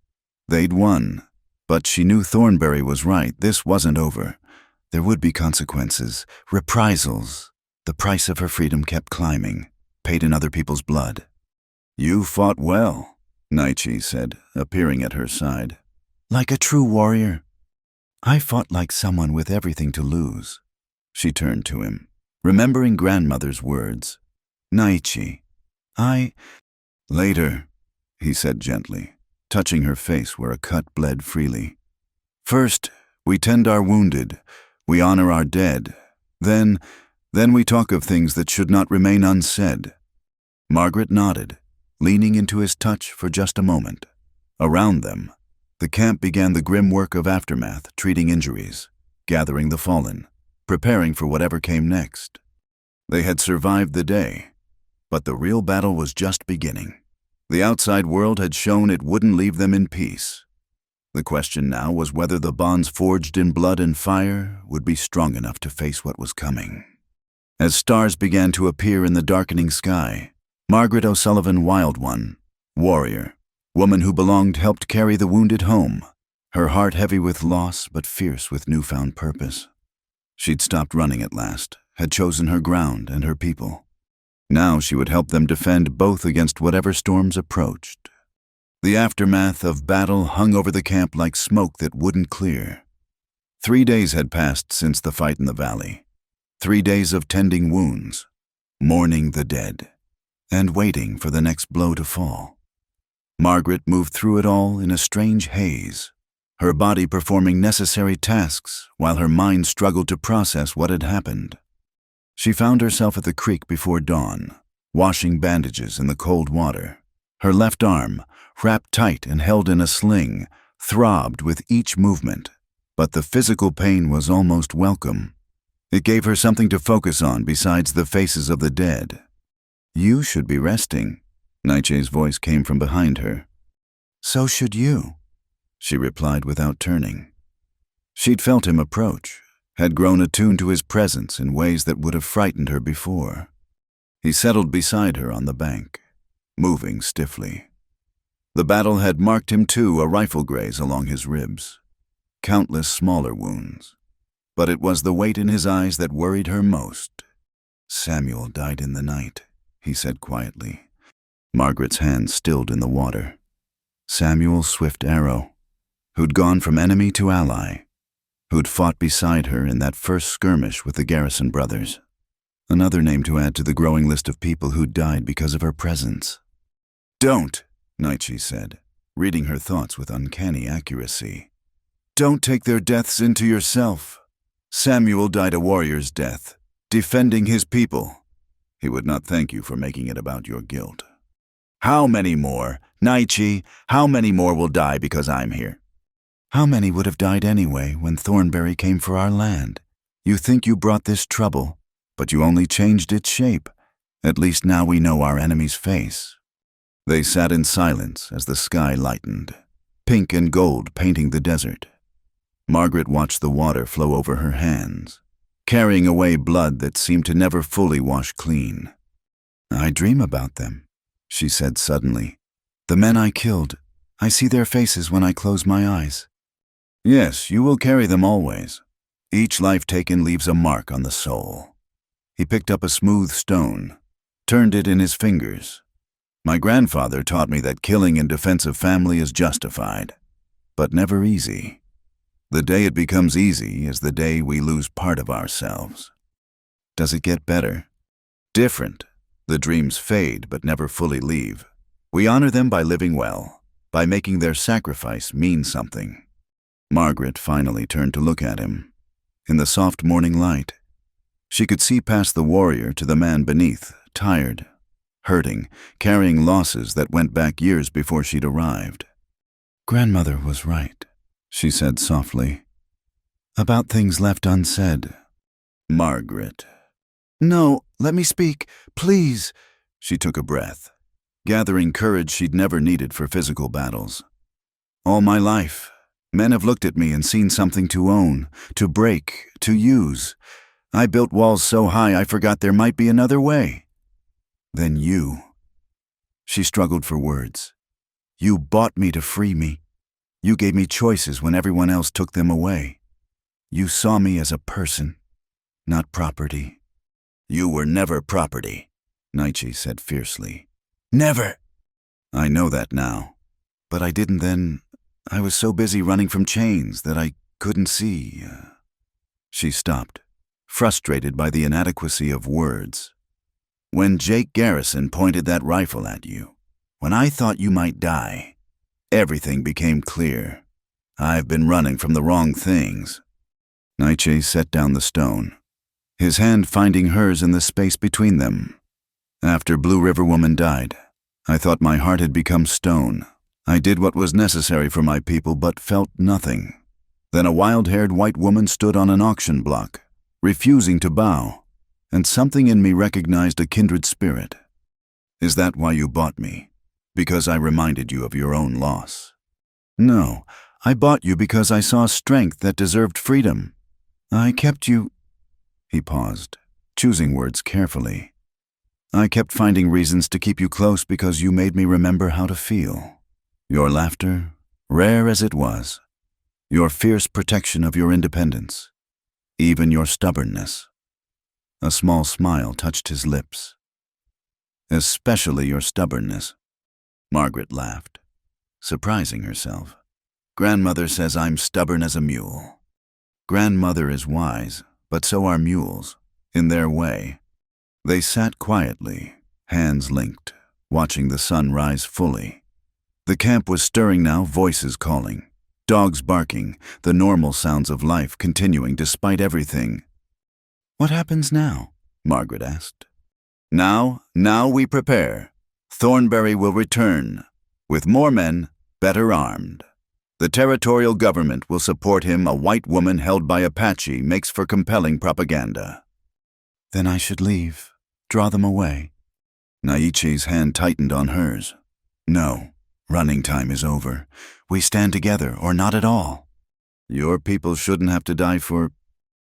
They'd won, but she knew Thornberry was right. This wasn't over. There would be consequences, reprisals. The price of her freedom kept climbing, paid in other people's blood. "You fought well," Nietzsche said, appearing at her side. "Like a true warrior." "I fought like someone with everything to lose." She turned to him, remembering grandmother's words. "Nietzsche, Later," he said gently, touching her face where a cut bled freely. "First, we tend our wounded, we honor our dead. Then we talk of things that should not remain unsaid." Margaret nodded, leaning into his touch for just a moment. Around them, the camp began the grim work of aftermath, treating injuries, gathering the fallen, preparing for whatever came next. They had survived the day, but the real battle was just beginning. The outside world had shown it wouldn't leave them in peace. The question now was whether the bonds forged in blood and fire would be strong enough to face what was coming. As stars began to appear in the darkening sky, Margaret O'Sullivan, Wild One, warrior, woman who belonged, helped carry the wounded home, her heart heavy with loss but fierce with newfound purpose. She'd stopped running at last, had chosen her ground and her people. Now she would help them defend both against whatever storms approached. The aftermath of battle hung over the camp like smoke that wouldn't clear. 3 days had passed since the fight in the valley. 3 days of tending wounds, mourning the dead, and waiting for the next blow to fall. Margaret moved through it all in a strange haze, her body performing necessary tasks while her mind struggled to process what had happened. She found herself at the creek before dawn, washing bandages in the cold water. Her left arm, wrapped tight and held in a sling, throbbed with each movement, but the physical pain was almost welcome. It gave her something to focus on besides the faces of the dead. "You should be resting," Nietzsche's voice came from behind her. "So should you," she replied without turning. She'd felt him approach, had grown attuned to his presence in ways that would have frightened her before. He settled beside her on the bank, moving stiffly. The battle had marked him too, a rifle graze along his ribs. Countless smaller wounds. But it was the weight in his eyes that worried her most. "Samuel died in the night," he said quietly. Margaret's hands stilled in the water. Samuel Swift Arrow, who'd gone from enemy to ally, who'd fought beside her in that first skirmish with the Garrison brothers. Another name to add to the growing list of people who'd died because of her presence. "Don't," Nietzsche said, reading her thoughts with uncanny accuracy. "Don't take their deaths into yourself. Samuel died a warrior's death, defending his people. He would not thank you for making it about your guilt. How many more, Nietzsche, how many more will die because I'm here? How many would have died anyway when Thornberry came for our land? You think you brought this trouble, but you only changed its shape. At least now we know our enemy's face." They sat in silence as the sky lightened, pink and gold painting the desert. Margaret watched the water flow over her hands, carrying away blood that seemed to never fully wash clean. "I dream about them," she said suddenly. "The men I killed, I see their faces when I close my eyes." "Yes, you will carry them always. Each life taken leaves a mark on the soul." He picked up a smooth stone, turned it in his fingers. "My grandfather taught me that killing in defense of family is justified, but never easy. The day it becomes easy is the day we lose part of ourselves." "Does it get better?" "Different. The dreams fade but never fully leave. We honor them by living well, by making their sacrifice mean something." Margaret finally turned to look at him. In the soft morning light, she could see past the warrior to the man beneath, tired, hurting, carrying losses that went back years before she'd arrived. "Grandmother was right," she said softly, "about things left unsaid." "Margaret." "No, let me speak, please." She took a breath, gathering courage she'd never needed for physical battles. "All my life, men have looked at me and seen something to own, to break, to use. I built walls so high I forgot there might be another way. Then you." She struggled for words. "You bought me to free me. You gave me choices when everyone else took them away. You saw me as a person, not property." "You were never property," Nietzsche said fiercely. "Never!" "I know that now. But I didn't then. I was so busy running from chains that I couldn't see." She stopped, frustrated by the inadequacy of words. "When Jake Garrison pointed that rifle at you, when I thought you might die, everything became clear. I've been running from the wrong things." Nietzsche set down the stone, his hand finding hers in the space between them. "After Blue River Woman died, I thought my heart had become stone. I did what was necessary for my people, but felt nothing. Then a wild-haired white woman stood on an auction block, refusing to bow, and something in me recognized a kindred spirit. Is that why you bought me? Because I reminded you of your own loss?" "No, I bought you because I saw strength that deserved freedom. I kept you—" He paused, choosing words carefully. "I kept finding reasons to keep you close because you made me remember how to feel. Your laughter, rare as it was, your fierce protection of your independence, even your stubbornness." A small smile touched his lips. "Especially your stubbornness." Margaret laughed, surprising herself. "Grandmother says I'm stubborn as a mule." "Grandmother is wise, but so are mules, in their way." They sat quietly, hands linked, watching the sun rise fully. The camp was stirring now, voices calling, dogs barking, the normal sounds of life continuing despite everything. "What happens now?" Margaret asked. Now we prepare. Thornberry will return, with more men, better armed. The territorial government will support him. A white woman held by Apache makes for compelling propaganda." "Then I should leave, draw them away." Nietzsche's hand tightened on hers. "No. Running time is over. We stand together, or not at all." "Your people shouldn't have to die for—"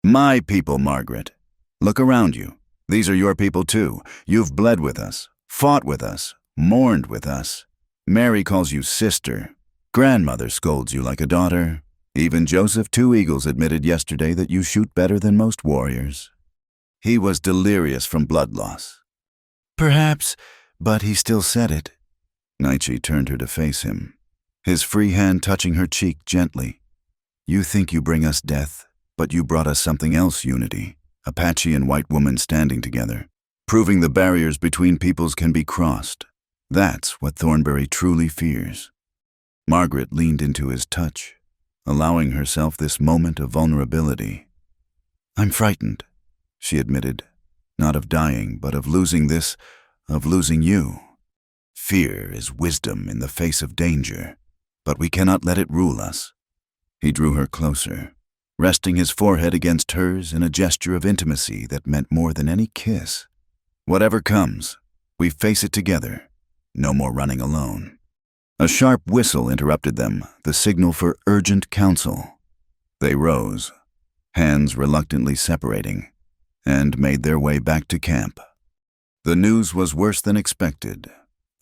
"My people, Margaret. Look around you. These are your people too. You've bled with us, fought with us, mourned with us. Mary calls you sister. Grandmother scolds you like a daughter. Even Joseph Two Eagles admitted yesterday that you shoot better than most warriors. He was delirious from blood loss." "Perhaps, but he still said it." Nietzsche turned her to face him, his free hand touching her cheek gently. "You think you bring us death, but you brought us something else, unity. Apache and white woman standing together, proving the barriers between peoples can be crossed. That's what Thornberry truly fears." Margaret leaned into his touch, allowing herself this moment of vulnerability. "I'm frightened," she admitted, "not of dying, but of losing this, of losing you. Fear is wisdom in the face of danger, but we cannot let it rule us. He drew her closer, resting his forehead against hers in a gesture of intimacy that meant more than any kiss. Whatever comes, we face it together. No more running alone. A sharp whistle interrupted them, the signal for urgent counsel. They rose, hands reluctantly separating, and made their way back to camp. The news was worse than expected.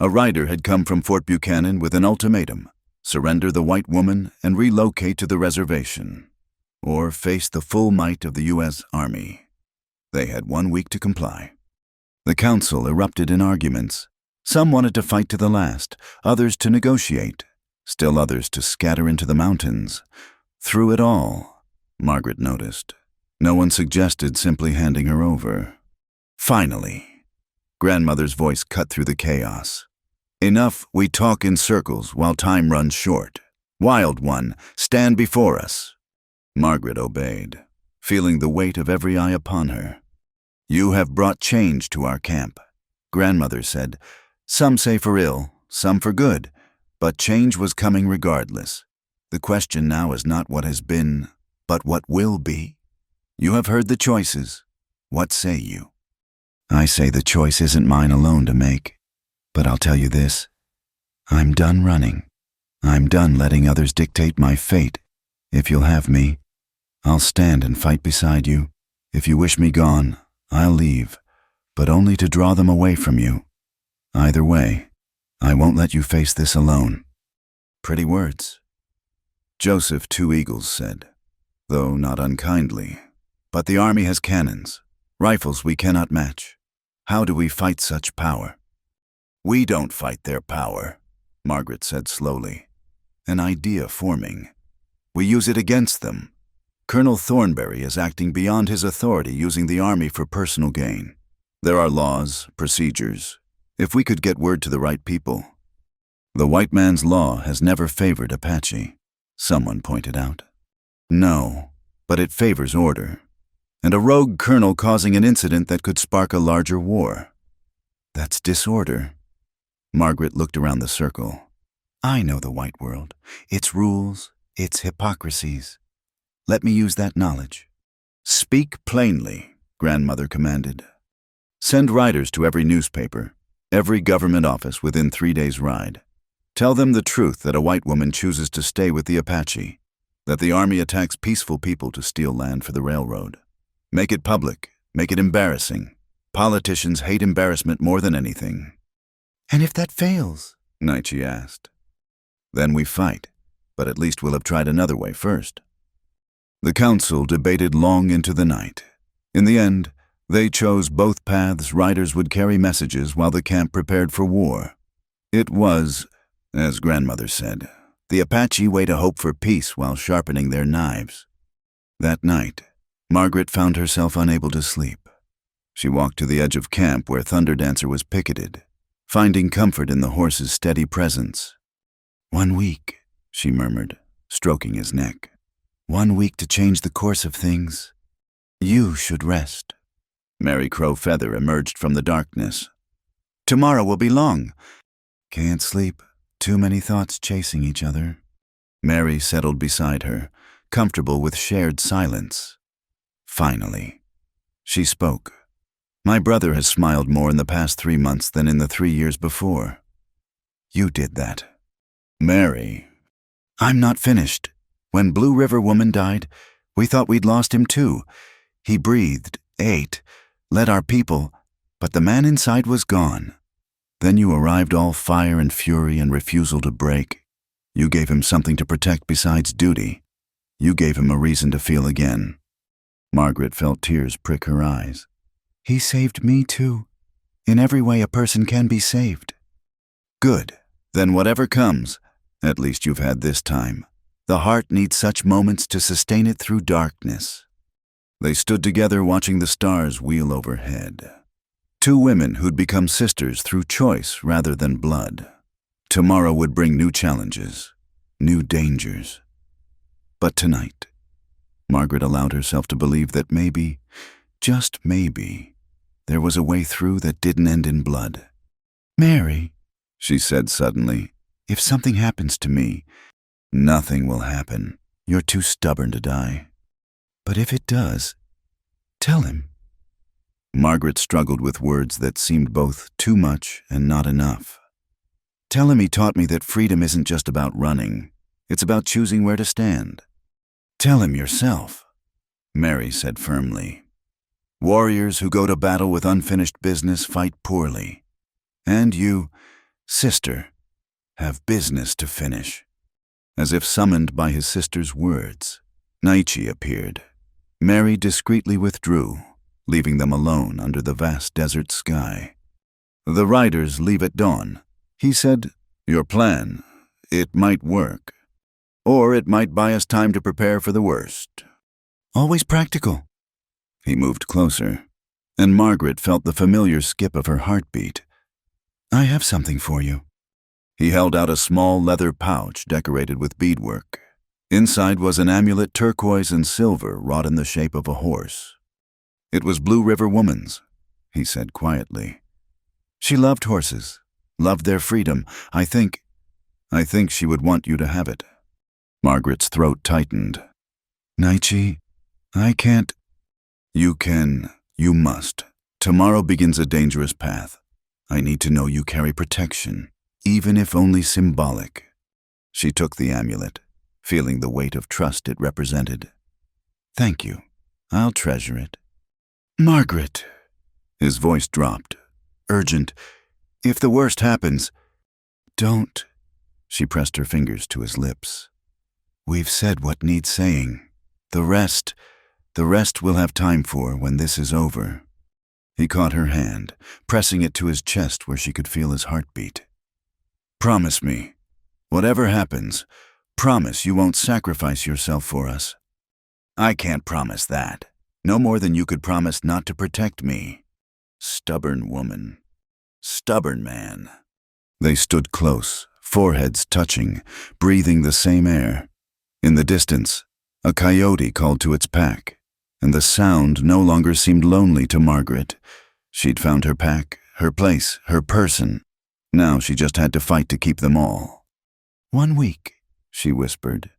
A rider had come from Fort Buchanan with an ultimatum: surrender the white woman and relocate to the reservation, or face the full might of the U.S. Army. They had 1 week to comply. The council erupted in arguments. Some wanted to fight to the last, others to negotiate, still others to scatter into the mountains. Through it all, Margaret noticed, no one suggested simply handing her over. Finally, grandmother's voice cut through the chaos. Enough, we talk in circles while time runs short. Wild one, stand before us. Margaret obeyed, feeling the weight of every eye upon her. You have brought change to our camp, grandmother said. Some say for ill, some for good, but change was coming regardless. The question now is not what has been, but what will be. You have heard the choices. What say you? I say the choice isn't mine alone to make, but I'll tell you this. I'm done running. I'm done letting others dictate my fate. If you'll have me, I'll stand and fight beside you. If you wish me gone, I'll leave, but only to draw them away from you. Either way, I won't let you face this alone. Pretty words. Joseph Two Eagles said, though not unkindly, but the army has cannons, rifles we cannot match. How do we fight such power? We don't fight their power, Margaret said slowly, an idea forming. We use it against them. Colonel Thornberry is acting beyond his authority, using the army for personal gain. There are laws, procedures. If we could get word to the right people. The white man's law has never favored Apache, someone pointed out. No, but it favors order. And a rogue colonel causing an incident that could spark a larger war. That's disorder. Margaret looked around the circle. I know the white world, its rules, its hypocrisies. Let me use that knowledge. Speak plainly, grandmother commanded. Send riders to every newspaper, every government office within 3 days' ride. Tell them the truth that a white woman chooses to stay with the Apache, that the army attacks peaceful people to steal land for the railroad. Make it public, make it embarrassing. Politicians hate embarrassment more than anything. And if that fails? Nietzsche asked. Then we fight, but at least we'll have tried another way first. The council debated long into the night. In the end, they chose both paths. Riders would carry messages while the camp prepared for war. It was, as grandmother said, the Apache way to hope for peace while sharpening their knives. That night, Margaret found herself unable to sleep. She walked to the edge of camp where Thunder Dancer was picketed, finding comfort in the horse's steady presence. 1 week, she murmured, stroking his neck. 1 week to change the course of things. You should rest. Mary Crow Feather emerged from the darkness. Tomorrow will be long. Can't sleep. Too many thoughts chasing each other. Mary settled beside her, comfortable with shared silence. Finally, she spoke. My brother has smiled more in the past 3 months than in the 3 years before. You did that. Mary. I'm not finished. When Blue River Woman died, we thought we'd lost him too. He breathed, ate, led our people, but the man inside was gone. Then you arrived, all fire and fury and refusal to break. You gave him something to protect besides duty. You gave him a reason to feel again. Margaret felt tears prick her eyes. He saved me too. In every way a person can be saved. Good. Then whatever comes, at least you've had this time. The heart needs such moments to sustain it through darkness. They stood together watching the stars wheel overhead. 2 women who'd become sisters through choice rather than blood. Tomorrow would bring new challenges, new dangers. But tonight, Margaret allowed herself to believe that maybe, just maybe, there was a way through that didn't end in blood. Mary, she said suddenly, if something happens to me, nothing will happen. You're too stubborn to die. But if it does, tell him. Margaret struggled with words that seemed both too much and not enough. Tell him he taught me that freedom isn't just about running. It's about choosing where to stand. Tell him yourself, Mary said firmly. Warriors who go to battle with unfinished business fight poorly. And you, sister, have business to finish. As if summoned by his sister's words, Naichi appeared. Mary discreetly withdrew, leaving them alone under the vast desert sky. The riders leave at dawn. He said, your plan, it might work. Or it might buy us time to prepare for the worst. Always practical. He moved closer, and Margaret felt the familiar skip of her heartbeat. I have something for you. He held out a small leather pouch decorated with beadwork. Inside was an amulet turquoise and silver wrought in the shape of a horse. It was Blue River Woman's, he said quietly. She loved horses, loved their freedom. I think she would want you to have it. Margaret's throat tightened. Naichi, I can't. You can. You must. Tomorrow begins a dangerous path. I need to know you carry protection, even if only symbolic. She took the amulet, feeling the weight of trust it represented. Thank you. I'll treasure it. Margaret. His voice dropped, urgent. If the worst happens, don't. She pressed her fingers to his lips. We've said what needs saying. The rest we'll have time for when this is over. He caught her hand, pressing it to his chest where she could feel his heartbeat. Promise me, whatever happens, promise you won't sacrifice yourself for us. I can't promise that, no more than you could promise not to protect me. Stubborn woman. Stubborn man. They stood close, foreheads touching, breathing the same air. In the distance, a coyote called to its pack, and the sound no longer seemed lonely to Margaret. She'd found her pack, her place, her person. Now she just had to fight to keep them all. 1 week, she whispered.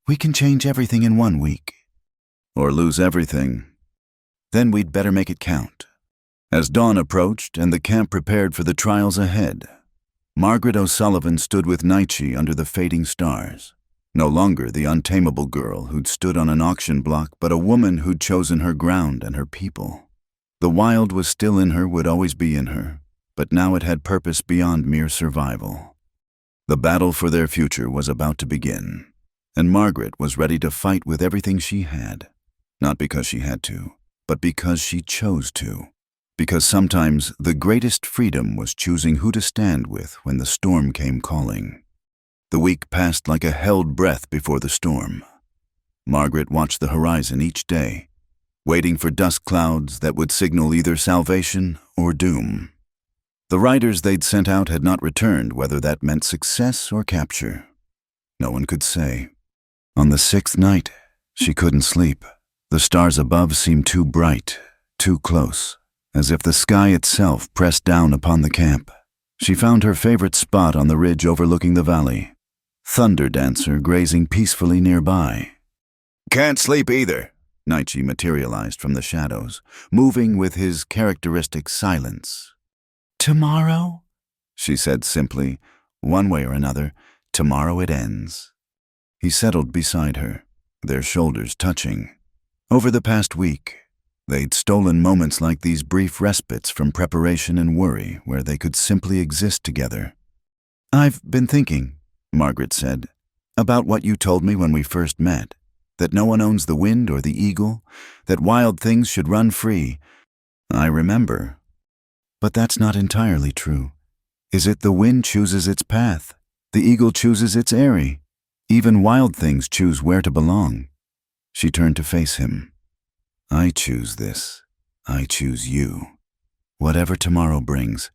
We can change everything in 1 week. Or lose everything. Then we'd better make it count. As dawn approached and the camp prepared for the trials ahead, Margaret O'Sullivan stood with Naichi under the fading stars. No longer the untamable girl who'd stood on an auction block, but a woman who'd chosen her ground and her people. The wild was still in her, would always be in her, but now it had purpose beyond mere survival. The battle for their future was about to begin, and Margaret was ready to fight with everything she had. Not because she had to, but because she chose to. Because sometimes the greatest freedom was choosing who to stand with when the storm came calling. The week passed like a held breath before the storm. Margaret watched the horizon each day, waiting for dust clouds that would signal either salvation or doom. The riders they'd sent out had not returned, whether that meant success or capture. No one could say. On the 6th night, she couldn't sleep. The stars above seemed too bright, too close, as if the sky itself pressed down upon the camp. She found her favorite spot on the ridge overlooking the valley. Thunder Dancer grazing peacefully nearby. Can't sleep either, Naichi materialized from the shadows, moving with his characteristic silence. Tomorrow? She said simply, one way or another, tomorrow it ends. He settled beside her, their shoulders touching. Over the past week, they'd stolen moments like these, brief respites from preparation and worry where they could simply exist together. I've been thinking, Margaret said, about what you told me when we first met, that no one owns the wind or the eagle, that wild things should run free. I remember. But that's not entirely true. Is it the wind chooses its path? The eagle chooses its eyrie. Even wild things choose where to belong. She turned to face him. I choose this. I choose you. Whatever tomorrow brings,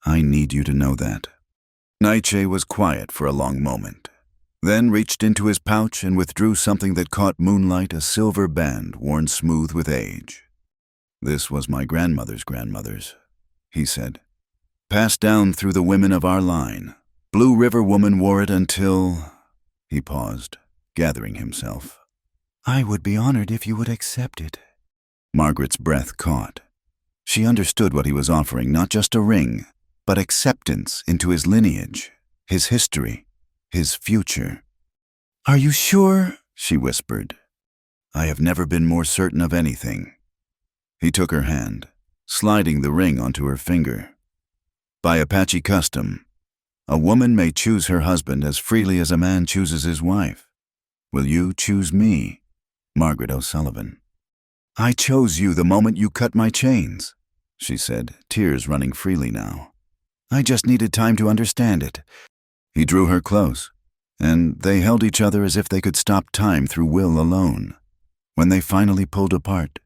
I need you to know that. Naiche was quiet for a long moment, then reached into his pouch and withdrew something that caught moonlight, a silver band worn smooth with age. This was my grandmother's, he said. Passed down through the women of our line. Blue River Woman wore it until... He paused, gathering himself. "I would be honored if you would accept it." Margaret's breath caught. She understood what he was offering, not just a ring, but acceptance into his lineage, his history, his future. "Are you sure?" she whispered. "I have never been more certain of anything." He took her hand, sliding the ring onto her finger. By Apache custom, a woman may choose her husband as freely as a man chooses his wife. Will you choose me, Margaret O'Sullivan? "I chose you the moment you cut my chains," she said, tears running freely now. "I just needed time to understand it." He drew her close, and they held each other as if they could stop time through will alone. When they finally pulled apart,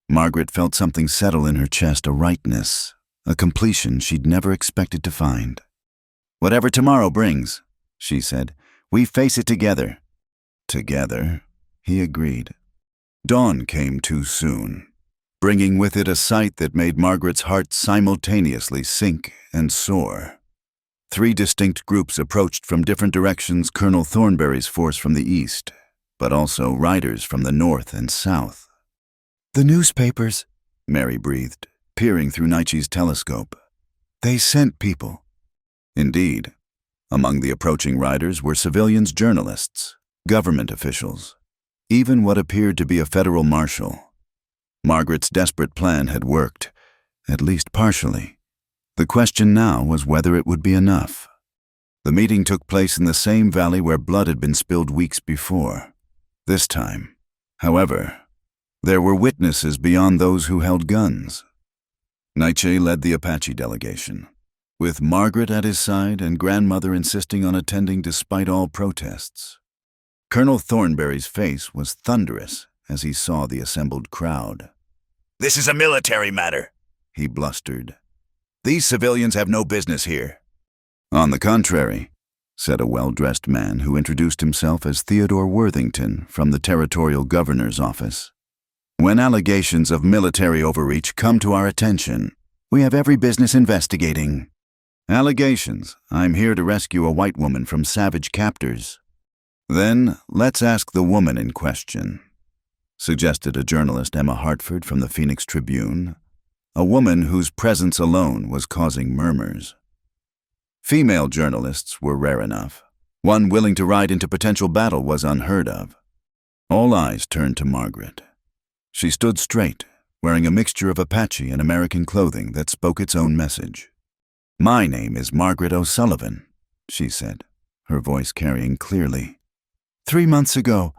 Margaret felt something settle in her chest, a rightness, a completion she'd never expected to find. "Whatever tomorrow brings," she said, "we face it together." Together, he agreed. Dawn came too soon, bringing with it a sight that made Margaret's heart simultaneously sink and soar. 3 distinct groups approached from different directions, Colonel Thornberry's force from the east, but also riders from the north and south. "The newspapers," Mary breathed, peering through Nietzsche's telescope. "They sent people." Indeed, among the approaching riders were civilians, journalists, government officials, even what appeared to be a federal marshal. Margaret's desperate plan had worked, at least partially. The question now was whether it would be enough. The meeting took place in the same valley where blood had been spilled weeks before. This time, however, there were witnesses beyond those who held guns. Nietzsche led the Apache delegation, with Margaret at his side and grandmother insisting on attending despite all protests. Colonel Thornberry's face was thunderous as he saw the assembled crowd. "This is a military matter," he blustered. "These civilians have no business here." "On the contrary," said a well-dressed man who introduced himself as Theodore Worthington from the Territorial Governor's office. "When allegations of military overreach come to our attention, we have every business investigating." "Allegations? I'm here to rescue a white woman from savage captors." "Then let's ask the woman in question," suggested a journalist, Emma Hartford from the Phoenix Tribune, a woman whose presence alone was causing murmurs. Female journalists were rare enough. One willing to ride into potential battle was unheard of. All eyes turned to Margaret. She stood straight, wearing a mixture of Apache and American clothing that spoke its own message. "My name is Margaret O'Sullivan," she said, her voice carrying clearly. 3 months ago,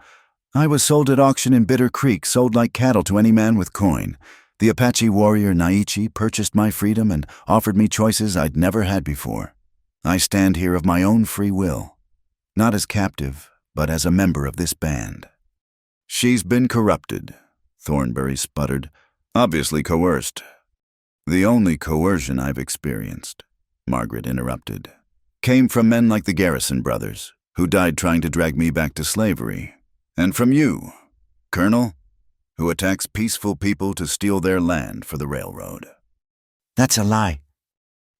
I was sold at auction in Bitter Creek, sold like cattle to any man with coin. The Apache warrior Naichi purchased my freedom and offered me choices I'd never had before. I stand here of my own free will, not as captive, but as a member of this band." "She's been corrupted," Thornberry sputtered, "obviously coerced." "The only coercion I've experienced," Margaret interrupted, "came from men like the Garrison brothers, who died trying to drag me back to slavery. And from you, Colonel, who attacks peaceful people to steal their land for the railroad." "That's a lie."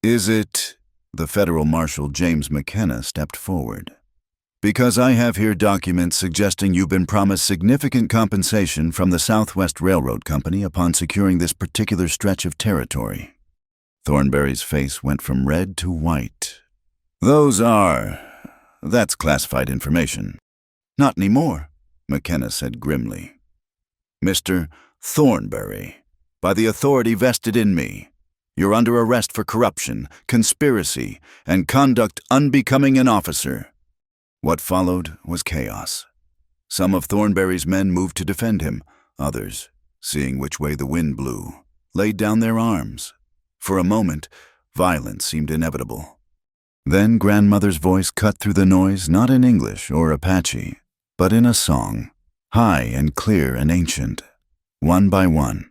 "Is it?" The federal marshal James McKenna stepped forward. "Because I have here documents suggesting you've been promised significant compensation from the Southwest Railroad Company upon securing this particular stretch of territory." Thornberry's face went from red to white. That's classified information." "Not anymore," McKenna said grimly. "Mr. Thornberry, by the authority vested in me, you're under arrest for corruption, conspiracy, and conduct unbecoming an officer." What followed was chaos. Some of Thornberry's men moved to defend him. Others, seeing which way the wind blew, laid down their arms. For a moment, violence seemed inevitable. Then grandmother's voice cut through the noise, not in English or Apache, but in a song, high and clear and ancient. One by one,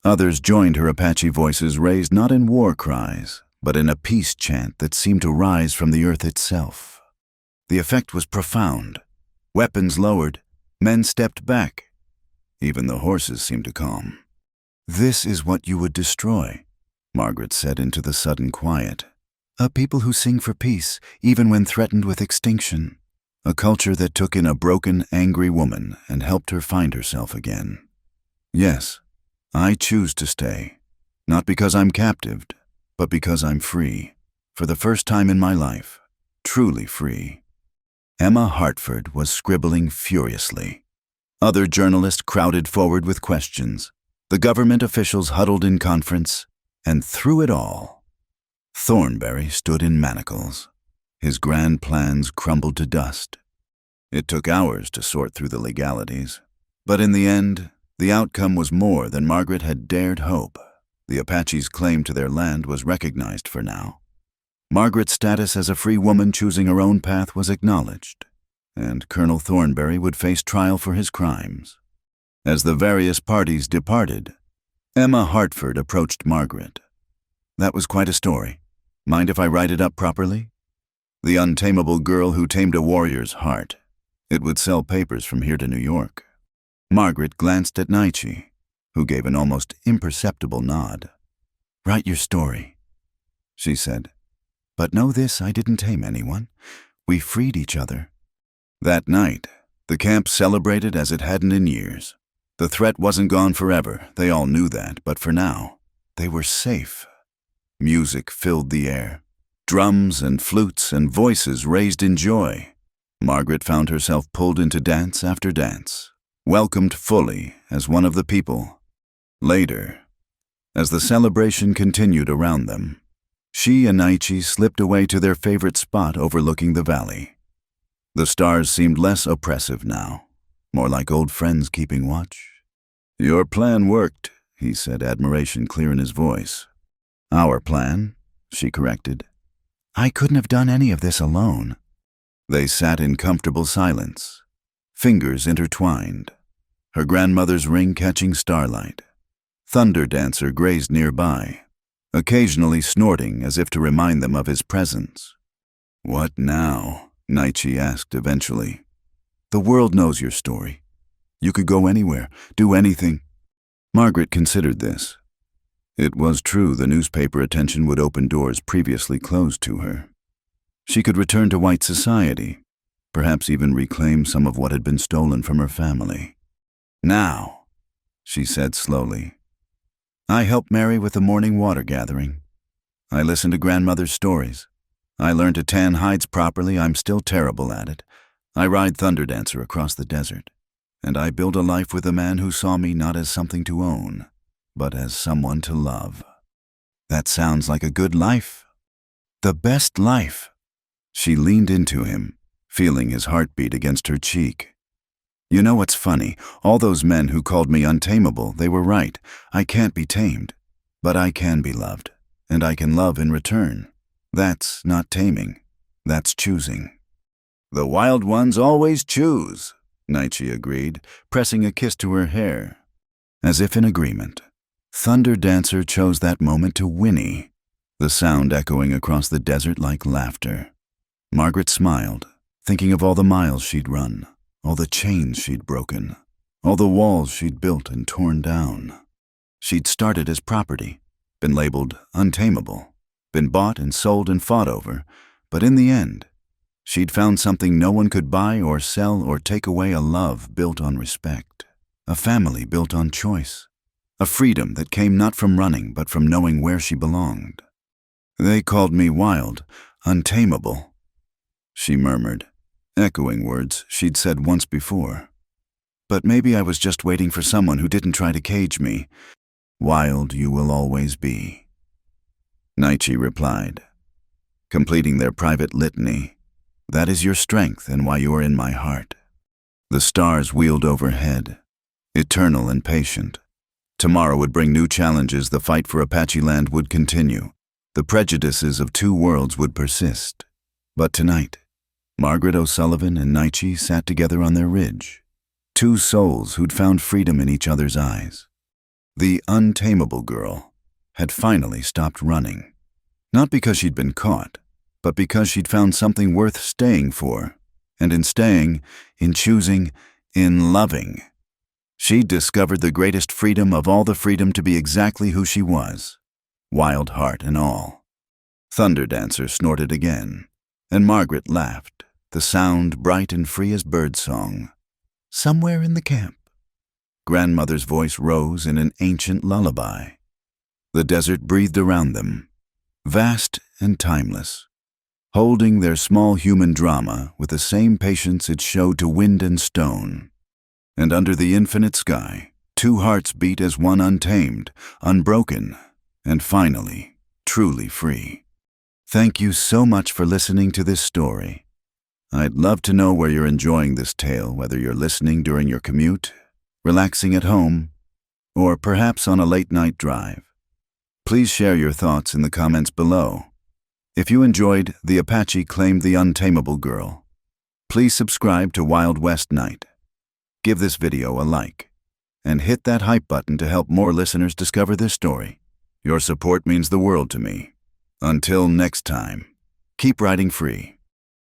others joined her Apache voices, raised not in war cries, but in a peace chant that seemed to rise from the earth itself. The effect was profound. Weapons lowered, men stepped back. Even the horses seemed to calm. "This is what you would destroy," Margaret said into the sudden quiet. "A people who sing for peace, even when threatened with extinction." A culture that took in a broken, angry woman and helped her find herself again. Yes, I choose to stay. Not because I'm captived, but because I'm free. For the first time in my life, truly free. Emma Hartford was scribbling furiously. Other journalists crowded forward with questions. The government officials huddled in conference, and through it all, Thornberry stood in manacles. His grand plans crumbled to dust. It took hours to sort through the legalities, but in the end, the outcome was more than Margaret had dared hope. The Apache's claim to their land was recognized for now. Margaret's status as a free woman choosing her own path was acknowledged, and Colonel Thornberry would face trial for his crimes. As the various parties departed, Emma Hartford approached Margaret. "That was quite a story. Mind if I write it up properly? The untamable girl who tamed a warrior's heart. It would sell papers from here to New York." Margaret glanced at Nietzsche, who gave an almost imperceptible nod. "Write your story," she said. "But know this, I didn't tame anyone. We freed each other." That night, the camp celebrated as it hadn't in years. The threat wasn't gone forever, they all knew that, but for now, they were safe. Music filled the air. Drums and flutes and voices raised in joy. Margaret found herself pulled into dance after dance, welcomed fully as one of the people. Later, as the celebration continued around them, she and Nietzsche slipped away to their favorite spot overlooking the valley. The stars seemed less oppressive now, more like old friends keeping watch. "Your plan worked," he said, admiration clear in his voice. "Our plan," she corrected. "I couldn't have done any of this alone." They sat in comfortable silence, fingers intertwined, her grandmother's ring catching starlight. Thunder Dancer grazed nearby, occasionally snorting as if to remind them of his presence. "What now?" Nietzsche asked eventually. "The world knows your story. You could go anywhere, do anything." Margaret considered this. It was true the newspaper attention would open doors previously closed to her. She could return to white society, perhaps even reclaim some of what had been stolen from her family. "Now," she said slowly, "I help Mary with the morning water gathering. I listen to grandmother's stories. I learn to tan hides properly. I'm still terrible at it. I ride Thunder Dancer across the desert. And I build a life with a man who saw me not as something to own, but as someone to love." "That sounds like a good life. The best life." She leaned into him, feeling his heartbeat against her cheek. "You know what's funny? All those men who called me untamable, they were right. I can't be tamed. But I can be loved, and I can love in return. That's not taming. That's choosing." "The wild ones always choose," Nietzsche agreed, pressing a kiss to her hair. As if in agreement, Thunder Dancer chose that moment to whinny, the sound echoing across the desert like laughter. Margaret smiled, thinking of all the miles she'd run, all the chains she'd broken, all the walls she'd built and torn down. She'd started as property, been labeled untamable, been bought and sold and fought over, but in the end, she'd found something no one could buy or sell or take away: a love built on respect, a family built on choice, a freedom that came not from running but from knowing where she belonged. "They called me wild, untamable," she murmured, echoing words she'd said once before. "But maybe I was just waiting for someone who didn't try to cage me. Wild you will always be," Nietzsche replied, completing their private litany. "That is your strength and why you are in my heart." The stars wheeled overhead, eternal and patient. Tomorrow would bring new challenges. The fight for Apache land would continue. The prejudices of two worlds would persist. But tonight, Margaret O'Sullivan and Nietzsche sat together on their ridge, two souls who'd found freedom in each other's eyes. The untamable girl had finally stopped running, not because she'd been caught, but because she'd found something worth staying for, and in staying, in choosing, in loving, she'd discovered the greatest freedom of all: the freedom to be exactly who she was, wild heart and all. Thunder Dancer snorted again, and Margaret laughed. the sound bright and free as birdsong. Somewhere in the camp, grandmother's voice rose in an ancient lullaby. The desert breathed around them, vast and timeless, holding their small human drama with the same patience it showed to wind and stone. And under the infinite sky, two hearts beat as one, untamed, unbroken, and finally, truly free. Thank you so much for listening to this story. I'd love to know where you're enjoying this tale, whether you're listening during your commute, relaxing at home, or perhaps on a late-night drive. Please share your thoughts in the comments below. If you enjoyed The Apache Claimed the Untamable Girl, please subscribe to Wild West Night. Give this video a like, and hit that hype button to help more listeners discover this story. Your support means the world to me. Until next time, keep writing free.